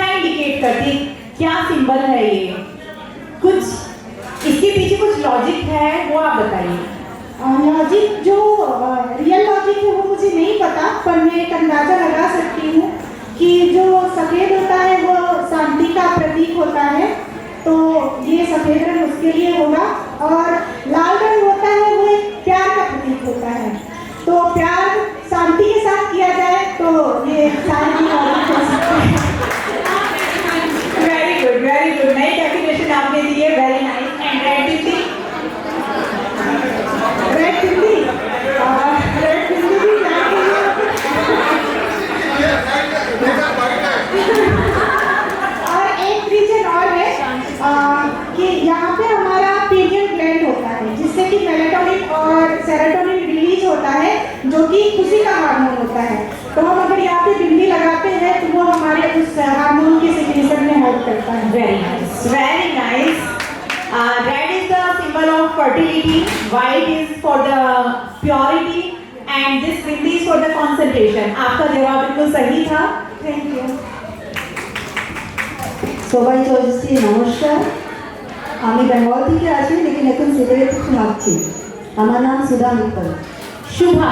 इंडिकेट करती है, क्या सिंबल है ये? कुछ इसके पीछे कुछ लॉजिक है, वो आप बताइए। लॉजिक जो रियल लॉजिक है वो मुझे नहीं पता, पर मैं एक अंदाजा लगा सकती हूँ कि जो सफ़ेद होता है वो शांति का प्रतीक होता है, तो ये सफ़ेद रंग उसके लिए होगा और लाल रंग होता है वो एक प्यार का प्रतीक होता है, तो प्यार शांति के साथ किया जाए तो ये शांति का प्रतीक हो सकता है। वेरी गुड, नई डेफिनेशन आपने दी है, वेरी नाइस। एंड रेड बिंदी भी और एक रीजन और है कि यहाँ पे हमारा पीनियल ग्लैंड होता है जिससे कि मेलाटोनिन और सेरोटोनिन रिलीज होता है जो कि खुशी का हार्मोन होता है, तो हम अगर यहाँ पे बिंदी लगाते हैं तो वो हमारे उस हार्मोन के सिक्रीशन में हेल्प करता है। Very nice. Red is the symbol of fertility, white is for the purity and this bindi is for the concentration. आपका जवाब बिल्कुल सही था। Thank you. সবাই চলছি নমস্কার, আমি বেঙ্গল থেকে আসি লেকিন এখন সিলেট থেকে ভাবছি। আমার নাম সুধা মিত্তল। शुभा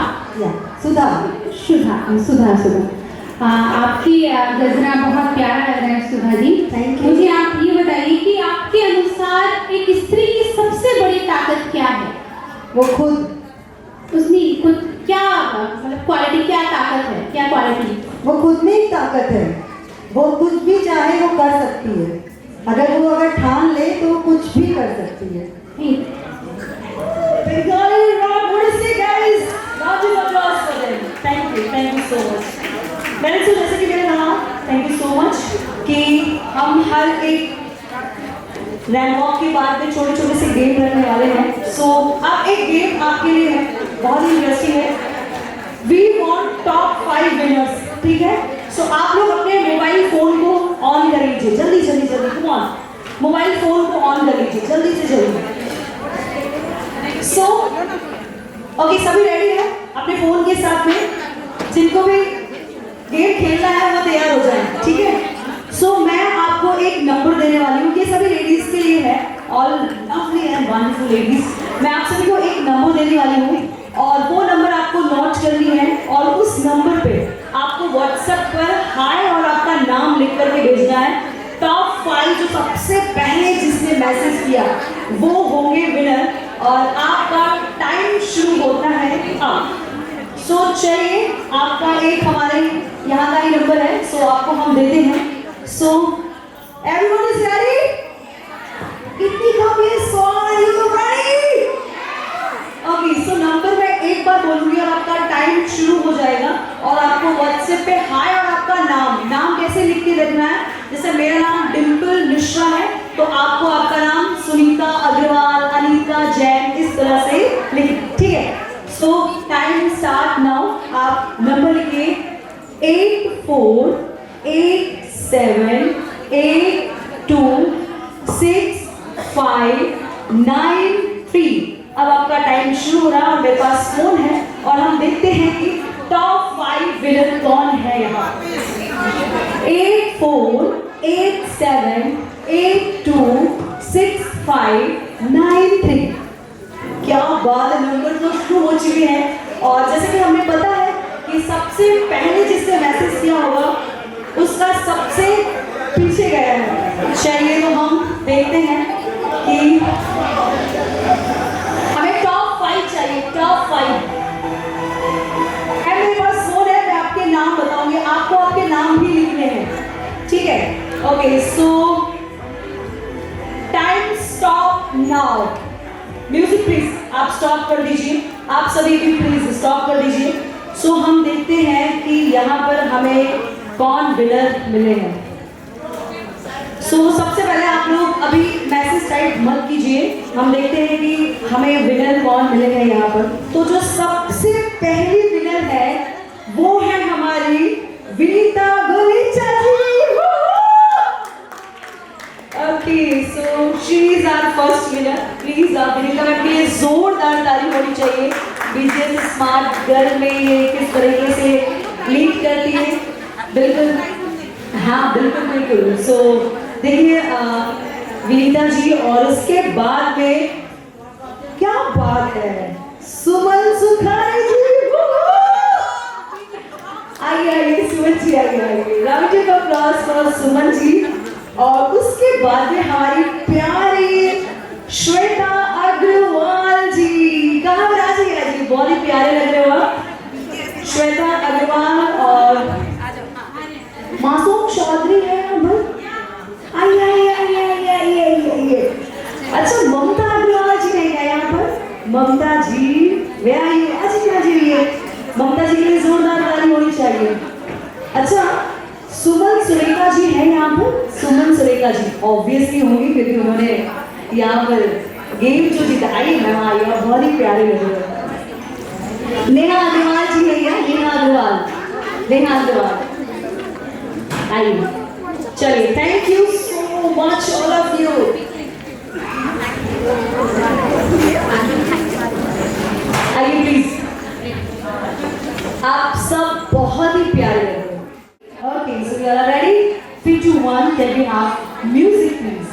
सुधा। आपकी गजरा बहुत प्यारा लग रहा है सुधा जी। Thank you. मुझे आप ये बताइए कि आपके अनुसार एक स्त्री की सबसे बड़ी ताकत क्या है? वो खुद, उसमें खुद क्या मतलब क्वालिटी, क्या ताकत है, क्या क्वालिटी? वो खुद में एक ताकत है, वो कुछ भी चाहे वो कर सकती है, अगर ठान ले तो वो कुछ भी कर सकती है। Thank you so much. जैसे कि मैंने कहा, थैंक यू सो मच कि हम हर एक रैंक वॉक के बाद में छोटे छोटे से गेम रखने वाले हैं। सो अब एक गेम आपके लिए है, बहुत ही इंटरेस्टिंग है। वी वांट टॉप 5 विनर्स, ठीक है? सो आप लोग अपने मोबाइल फोन को ऑन कर लीजिए, जल्दी कम ऑन, मोबाइल फोन को ऑन कर लीजिए जल्दी से जल्दी। ओके, सभी रेडी है अपने फोन के साथ में? जिनको भी गेम खेलना है वो तैयार हो जाए, ठीक है? सो मैं आपको एक नंबर देने वाली हूँ, ये सभी लेडीज के लिए है, all lovely and wonderful ladies. मैं आप सभी को एक नंबर देने वाली हूँ और वो नंबर आपको नोट करनी है और उस नंबर पे आपको व्हाट्सएप पर हाय और आपका नाम लिख करके भेजना है। टॉप 5 जो सबसे पहले जिसने मैसेज किया वो होंगे विनर और आपका टाइम शुरू होता है अब। सो चलिए, आपका एक हमारे यहाँ का ही नंबर है, सो आपको हम देते हैं। So everyone is ready? कितनी कम है? 100 यू तो रेडी? ओके, सो नंबर मैं एक बार बोलूंगी और आपका टाइम शुरू हो जाएगा और आपको व्हाट्सएप पे हाय और आपका नाम कैसे लिख के देना है। जैसे मेरा नाम डिम्पल मिश्रा है तो आपको आपका नाम सुनीता अग्रवाल, अनीता जैन इस तरह से लिख, ठीक है? सो टाइम स्टार्ट नाउ। आप नंबर लिखिए 8487826593। अब आपका टाइम शुरू हो रहा है और मेरे पास फोन है और हम देखते हैं कि टॉप 5 विनर कौन है यहाँ। 8487826593। क्या बात है, नंबर तो शुरू हो चुके हैं और जैसे कि हमें पता है कि सबसे पहले जिसने मैसेज किया होगा उसका सबसे पीछे गया है। चलिए तो हम देखते हैं कि हमें टॉप 5 चाहिए, टॉप 5। मेरे पास फोन है, मैं आपके नाम बताऊंगी, आपको आपके नाम भी लिखने हैं, ठीक है? Okay, so time stop now. Music please आप स्टॉप कर दीजिए, आप सभी भी प्लीज स्टॉप कर दीजिए। सो हम देखते हैं कि यहाँ पर हमें कौन विनर मिले हैं। सो सबसे पहले आप लोग अभी मैसेज टाइप मत कीजिए, हम देखते हैं कि हमें विनर कौन मिले हैं यहाँ पर। तो जो सबसे पहली विनर है वो है हमारी Vinita Golecha ji. Okay, so she is our first winner. Please आप विनीता मैम के लिए जोरदार ताली होनी चाहिए। बीजेएस स्मार्ट गर्ल में ये किस तरीके से लीड करती है। बिल्कुल, हाँ बिल्कुल बिल्कुल। सो देखिए विनीता जी और उसके बाद में क्या बात है, सुमन सुखानी जी। आइए सुमन जी, आइए। Round of applause for Suman ji. और उसके बाद में हमारी प्यारी श्वेता अग्रवाल जी। कहाँ पर आज जी, बहुत ही प्यारे लग रहे हो आप, श्वेता अग्रवाल। और मासूम चौधरी है आइए। अच्छा, ममता अग्रवाल जी नहीं है यहाँ पर? ममता जी वे आइए, ममता जी के लिए जोरदार ताली होनी चाहिए। अच्छा, सुमन सुरेखा जी है यहाँ पर? सुमन सुरेखा जी ऑब्वियसली होंगी क्योंकि उन्होंने यहाँ पर गेम जो जीता। आइए मैम, आइए, बहुत ही प्यारे लग रहे हैं। नेहा अग्रवाल जी है यहाँ, नेहा अग्रवाल आइए। चलिए, thank you so much all of you. आइए प्लीज, आप सब बहुत ही प्यारे लग रहे हो। Okay, so we are ready. 3, 2, 1, can we have music please?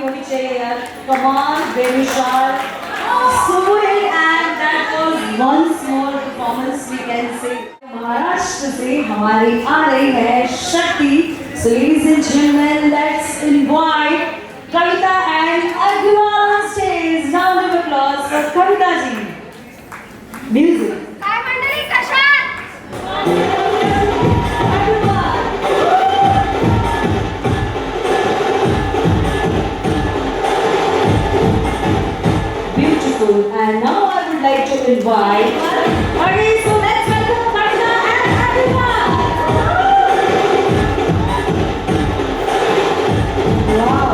होनी चाहिए यार. Come on, बेमिसाल. Suhail, and that was once more performance we can say. Maharashtra से हमारी आ रही है शक्ति. So ladies and gentlemen, let's invite Kavita and Agarwal on stage. Round of applause for Kavita ji. Music. काय मंडळी कशा Beautiful. And now I would like to invite. Okay, so let's welcome Kavita and Agarwal. Wow.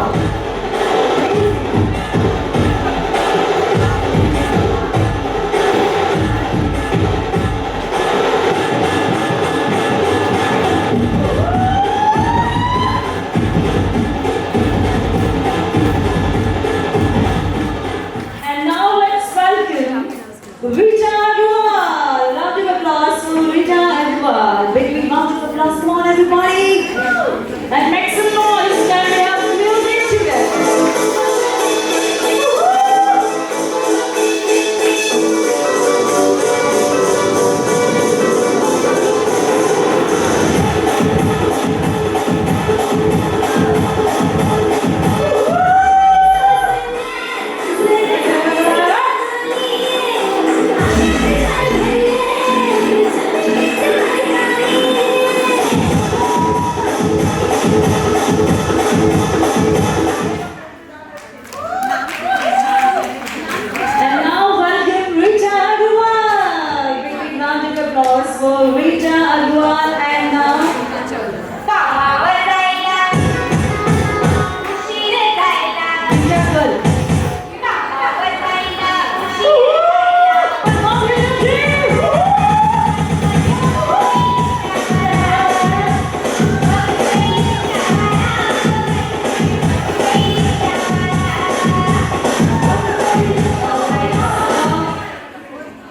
And now let's welcome Rita Agarwal. Round of applause for Rita Agarwal. Big round of applause. Come on, everybody. And make some noise. Can we have some music together? And now welcome Rita Agarwal. Big round of applause for Rita Agarwal and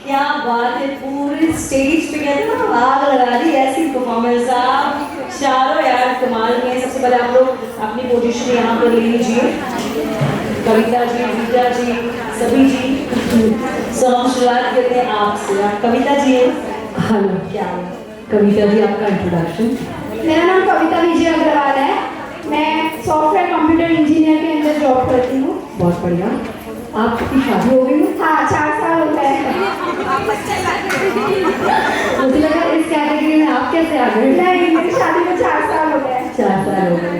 क्या बात है. पूरे स्टेज पे कहते हैं ना आग लगा दी ऐसी परफॉर्मेंस. आप चारों यार कमाल के हैं. सबसे पहले आप लोग अपनी पोजीशन यहाँ पर ले लीजिए. कविता जी, रीता जी, सभी जी. सो हम शुरुआत करते हैं आपसे. आप कविता जी हैं. हेलो, क्या है? कविता जी आपका इंट्रोडक्शन. मेरा नाम कविता विजय अग्रवाल है. मैं सॉफ्टवेयर कंप्यूटर इंजीनियर के अंदर जॉब करती हूँ. बहुत बढ़िया. आपकी शादी हो गई है? हाँ 4 साल हो गए. मुझे लगा इस कैटेगरी में आप कैसे आ गए? नहीं, मेरी शादी को 4 साल हो गए. 4 साल हो गए.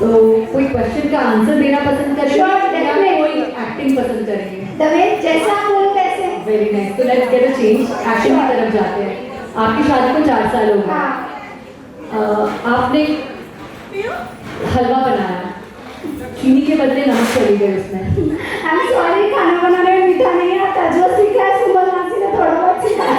तो कोई क्वेश्चन का आंसर देना पसंद करेंगे Sure, या definitely. कोई एक्टिंग पसंद करेंगे? दवे जैसा आप बोलो वैसे. Very nice. तो let's get a change. Action की तरफ जाते हैं. आपकी शादी को 4 साल हो गए. हाँ. आपने हलवा बनाया, चीनी के बदले नमक चली गई उसमें. I'm sorry, खाना बनाने में मीठा नहीं आता. जो सीखा है सुमन मासी ने थोड़ा बहुत सीखा है.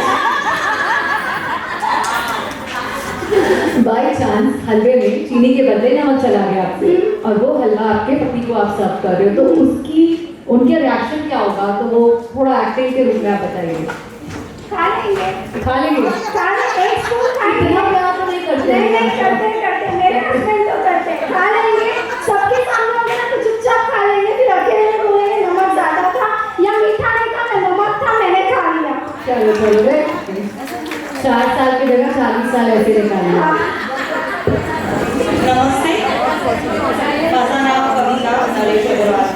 बाई चांस हलवे में चीनी के बदले नमक चला गया आपसे और वो हलवा आपके पति को आप सर्व कर रहे हो, तो उनके रिएक्शन क्या होगा? तो वो थोड़ा एक्टिंग के रूप में आप बताइए. खा लेंगे. खा लेंगे? खा लेंगे. एक स्पून खाएंगे. इतना प्यार तो नहीं करते. नहीं नहीं करते करते. मेरे हस्बैंड तो करते. खा लेंगे. सबके सामने होंगे ना तो चुपचाप खा लेंगे. फिर अकेले में बोलेंगे नमक ज्यादा था या मीठा नहीं था, मैं नमक था मैंने खा लिया. चलो चलो वे 4 साल की जगह 40 साल ऐसे निकालिए. नमस्ते. माझं नाव कविता नरेश अग्रवाल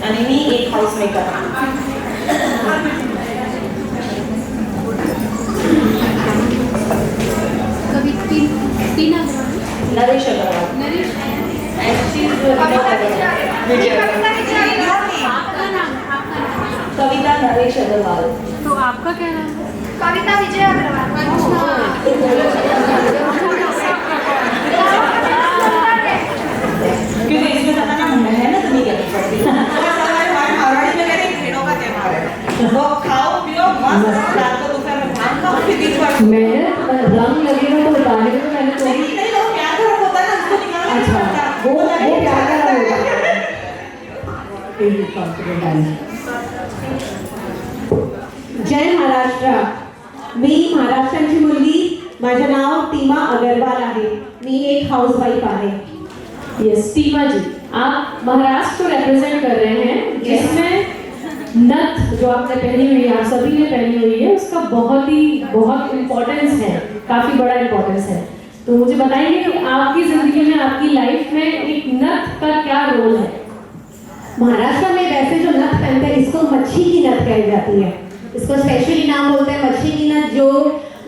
आणि मी एक हाऊसमेकर आहे. नरेश अग्रवाल. कविता नरेश अग्रवाल. तो आपका क्या नाम है? कविता विजय अग्रवाल. क्योंकि इसमें ज़्यादा ना मुंडा है ना, तो नहीं करनी पड़ती. मारवाड़ी में कहते हैं भेड़ों का त्योहार है. तो खाओ पियो मस्त. रात को दोपहर में भात खाओ, फिर दिन भर मैंने रंग लगेगा तो बताने को मैंने तो नहीं नहीं वो प्यार का रंग होता है ना, उसको निकालना नहीं अच्छा, पड़ता. वो प्यार का रंग होगा. जय महाराष्ट्र. मी महाराष्ट्राची मुलगी. माझे नाव टीमा अग्रवाल आहे. मी एक हाऊसवाईफ आहे. येस टीमा जी, आप महाराष्ट्र को रिप्रेजेंट कर रहे हैं जिसमें नथ जो आपने पहनी हुई है, आप सभी ने पहनी हुई है, उसका बहुत इम्पोर्टेंस है, काफ़ी बड़ा इम्पोर्टेंस है। तो मुझे बताइए कि आपकी ज़िंदगी में, आपकी लाइफ में एक नथ का क्या रोल है? महाराष्ट्र में वैसे जो नथ पहनते हैं इसको मच्छी की नथ कही जाती है। इसको स्पेशली नाम बोलते हैं मच्छी की नथ। जो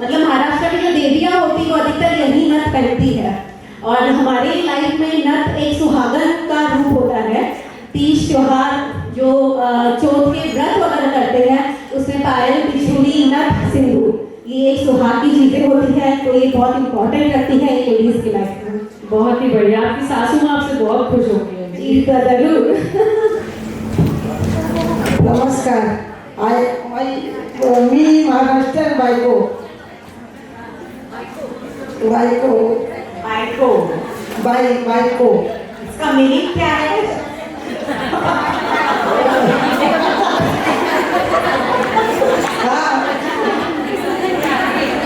मतलब महाराष्ट्र की जो देवियाँ होती है वो अधिकतर यही नथ पहनती है। और हमारी लाइफ में नथ एक सुहागन का रूप होता है। तीज त्योहार जो चौथ के व्रत वगैरह करते हैं उसमें पायल, बिछुड़ी, नथ, सिंदूर ये एक सुहाग की चीजें होती है, तो ये बहुत इंपॉर्टेंट रखती है एक लेडीज की लाइफ में। बहुत ही बढ़िया, आपकी सासू माँ आपसे बहुत खुश होगी। जरूर। नमस्कार। मी महाराष्ट्र बायको इसका मीनिंग क्या है?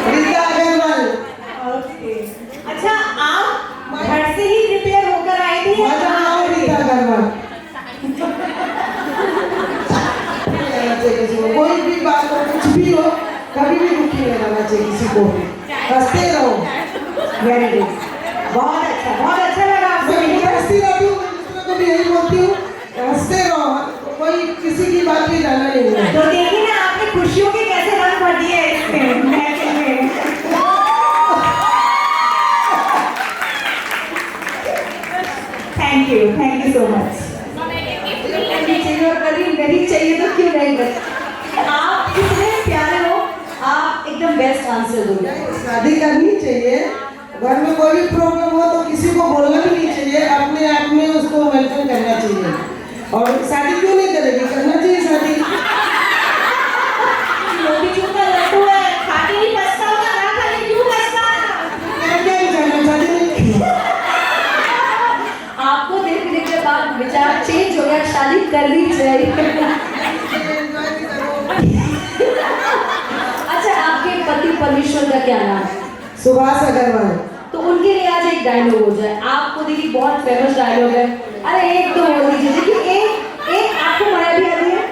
रीता अग्रवाल। अच्छा, आप घर से ही प्रिपेयर होकर आए थे? माझं नाव रीता अग्रवाल। कोई भी बात हो, कुछ भी हो, कभी भी दुखी नहीं रहना चाहिए किसी को। हंसते रहो। वेरी गुड, बहुत अच्छा लगा आपसे मैं मिलकर। हंसती रहती हूँ, दूसरों को भी यही बोलती हूँ, हंसते रहो, कोई किसी की बात भी जाना नहीं है। तो देखिए ना, आपने खुशियों के कैसे रंग भर दिए इसमें महफिल में। Thank you so much. नहीं चाहिए तो क्यों नहीं बस आप कितने प्यारे हो, आप एकदम बेस्ट आंसर दोगे। शादी करनी चाहिए, घर में कोई भी प्रॉब्लम हो तो किसी को बोलना भी नहीं चाहिए, अपने आप में उसको वेलकम करना चाहिए। और शादी क्यों नहीं करेगी, करना चाहिए शादी। मोतीचूर का लड्डू है, खाके ही बचता होगा, ना खाके क्यों बचता? क्या करना शादी नहीं। आपको देखने के बाद विचार चेंज हो गया, शादी करनी चाहिए। अच्छा, आपके पति परमेश्वर का क्या नाम है? सुभाष अग्रवाल। तो उनके लिए आज एक डायलॉग हो जाए। आपको देखिए बहुत फेमस डायलॉग है, अरे एक तो बोल दीजिए। देखिए एक आपको मराठी आती है?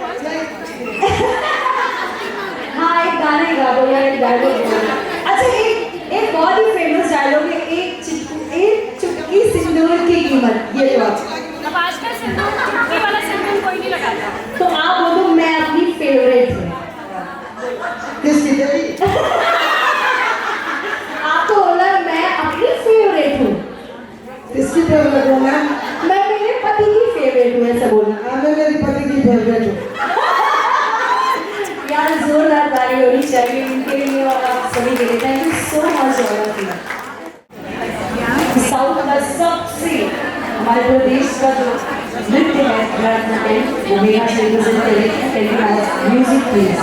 हाँ, एक गाने गा दो या एक डायलॉग बोलो। अच्छा, एक बहुत ही फेमस डायलॉग है, एक चुटकी सिंदूर की कीमत। ये लो आप। अब आजकल सिंदूर चुटकी वाला सिंदूर कोई नहीं लगाता। तो आप बोलो मैं अपनी फेवरेट हूँ। किसकी तेरी? आपको बोला मैं अपनी फेवरेट हूँ। किसकी फेवरेट हूँ मैं? मैं मेरे पति की फेवरेट हूँ, ऐसा बोलना। हाँ, मैं मेरी पति की फेवरेट हूँ। यार जोरदार ताली होनी चाहिए उनके लिए और आप सभी के लिए। Thank you so much. South का सबसे हमारे प्रदेश का जो नृत्य है भरतनाट्यम, वो मेरा से रिप्रेजेंट करेगा। Music please.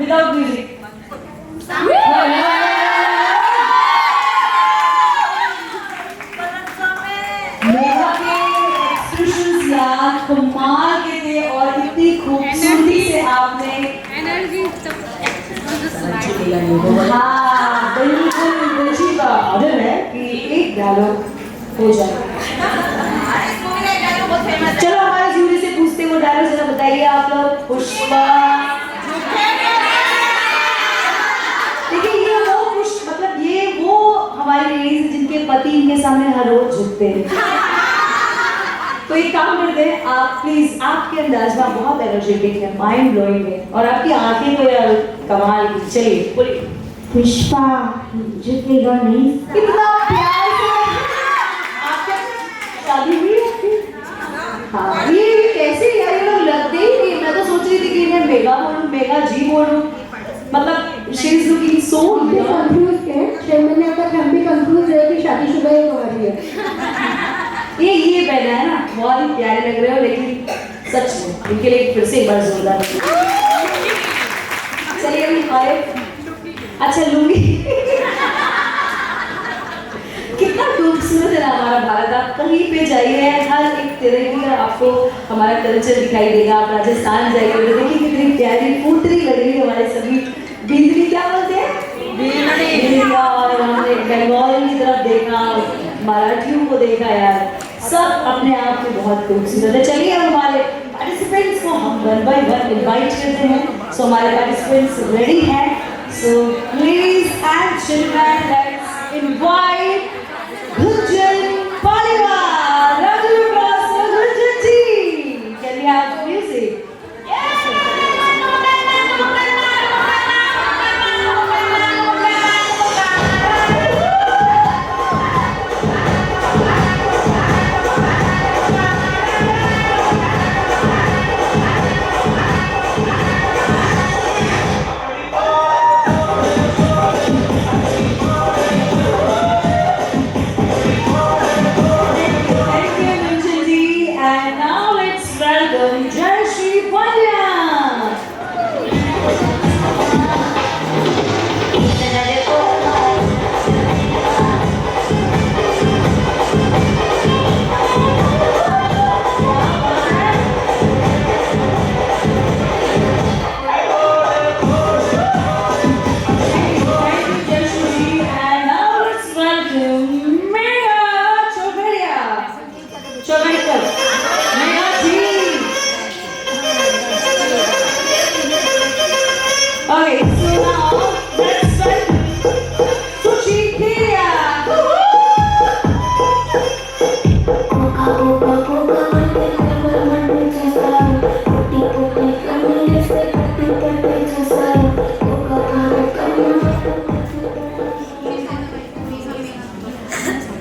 Without music Megha के एक्सप्रेशंस यार कमाल के थे और इतनी खूबसूरती से आपने हाँ बिल्कुल रुचि का ऑर्डर है कि एक डायलॉग हो जाए। चलो हमारे जूरी से पूछते वो डायलॉग जरा बताइए आप लोग। पुष्पा देखिए ये वो मतलब ये वो हमारी लेडीज जिनके पति इनके सामने हर रोज झुकते हैं। तो एक काम करते हैं आप प्लीज, आपके अंदाज में बहुत एनर्जेटिक है, माइंड ब्लोइंग है और आपकी आंखें तो यार कमाल की। चलिए बोलिए। पुष्पा झुकेगा नहीं। कितना प्यार से आपके शादी हुई है? हाँ ये कैसे यार ये लोग लगते ही नहीं। मैं तो सोच रही थी कि मैं मेगा बोलूं, मेगा जी बोलूं, मतलब she is looking so confuse है। 6 महीने तक हम भी कंफ्यूज है कि शादीशुदा ही तुम्हारी है। ये पहना है ना, बहुत ही प्यारे लग रहे हो, लेकिन सच में इनके लिए फिर से एक बार जोरदार। चलिए अभी हमारे अच्छा लूंगी। कितना खूबसूरत है ना हमारा भारत। आप कहीं पे जाइए हर एक तरह की आपको हमारा कल्चर दिखाई देगा। आप राजस्थान जाइए तो देखिए कितनी प्यारी फूटरी लग रही है हमारे सभी। बिंदरी क्या बोलते हैं? बिंदरी। और हमने बंगाल की तरफ देखा, मराठियों को देखा यार, सब अपने आप में बहुत खूबसूरत है। चलिए अब हमारे पार्टिसिपेंट्स को हम वन बाय वन इनवाइट करते हैं। सो हमारे पार्टिसिपेंट्स रेडी हैं। So please and children let's invite Gunjan Paliwal, Raju cross Gunjan ji. Can we have music?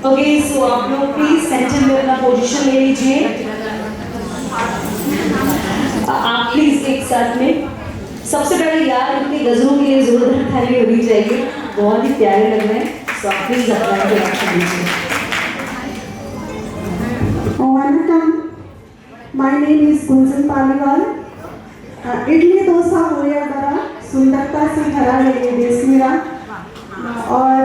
Okay so आप लोग प्लीज सेंटर में अपना पोजीशन ले लीजिए। आप प्लीज एक साथ में सबसे पहले यार उनके गजलों के लिए जोरदार ताली होनी चाहिए, बहुत ही प्यारे लग रहे हैं। सो आप प्लीज अपना इंट्रोडक्शन दीजिए। Vanakkam, my name is Gunjan Paliwal. Idli dosa होया बड़ा सुंदरता से भरा है ये देश मेरा, और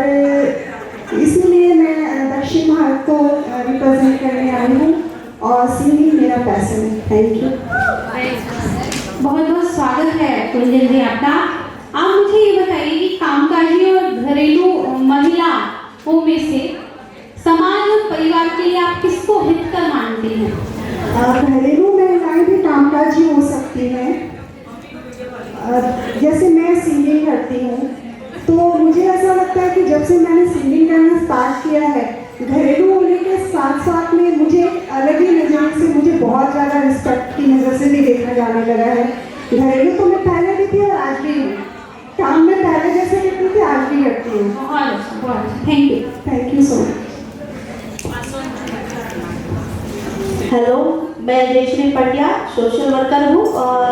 इसीलिए मैं दक्षिण भारत को रिप्रेजेंट करने आई हूँ और सिंगिंग मेरा पैशन है। Thank you. बहुत बहुत स्वागत है कुंजन जी आपका। आप मुझे ये बताइए कि कामकाजी और घरेलू महिलाओं में से समाज और परिवार के लिए आप किसको हितकर मानते हैं? घरेलू महिलाएं भी कामकाजी हो सकती हैं। जैसे मैं सिंगिंग करती हूँ तो मुझे ऐसा लगता है कि जब से मैंने सिंगिंग करना स्टार्ट किया है, घरेलू होने के साथ साथ में मुझे अलग ही नज़रिए से, मुझे बहुत ज़्यादा रिस्पेक्ट की नज़र से भी देखा जाने लगा है। घरेलू तो मैं पहले भी थी और आज भी हूँ। काम में पहले जैसे करती थी आज भी करती हूँ। Thank you so much. Hello, मैं रेशमी पटिया सोशल वर्कर हूँ और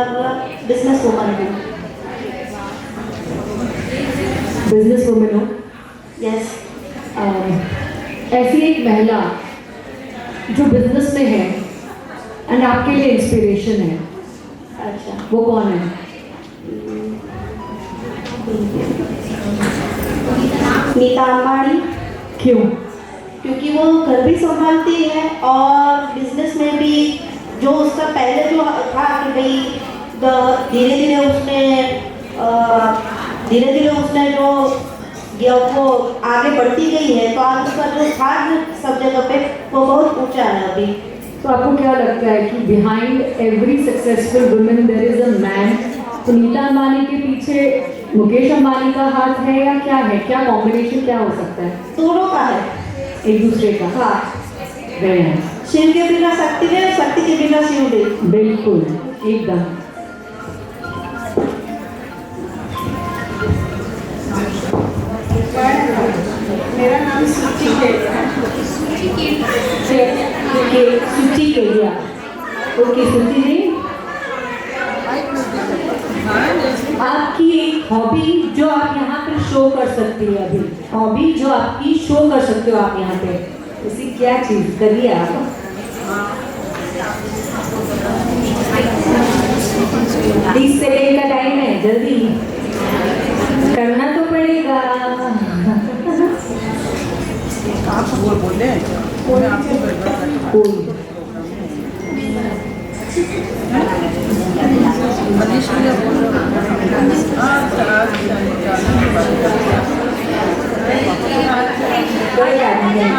बिजनेस वूमन हूँ। बिजनेस वुमेन हो? यस। ऐसी एक महिला जो बिजनेस में है एंड आपके लिए इंस्पिरेशन है, अच्छा, वो कौन है? सुनीता अंबानी। क्यों? क्योंकि वो घर भी संभालती है और बिजनेस में भी जो उसका पहले जो था कि भाई धीरे धीरे उसने जो वो आगे बढ़ती गई है, तो आज उसका जो स्थान सब जगह पे वो बहुत ऊंचा है अभी। तो आपको क्या लगता है कि behind every successful women there is a man? Sunita Ambani के पीछे मुकेश अंबानी का हाथ है या क्या है? क्या कॉम्बिनेशन क्या हो सकता है? दोनों का है, एक दूसरे का। हाँ, वेरी नाइस। शिव के बिना शक्ति है, शक्ति के बिना शिव नहीं। बिल्कुल, एकदम। मेरा नाम सुची केलिया। सुची केलिया। ओके सुची जी, आपकी एक हॉबी जो आप यहाँ पे शो कर सकती है, अभी हॉबी जो आपकी शो कर सकते हो आप यहाँ पे, ऐसी क्या चीज करिए आप? 20 सेकेंड का टाइम है, जल्दी करना तो पड़ेगा। आप बोले मैं आपको मनीष भैया बोल कोई बात नहीं,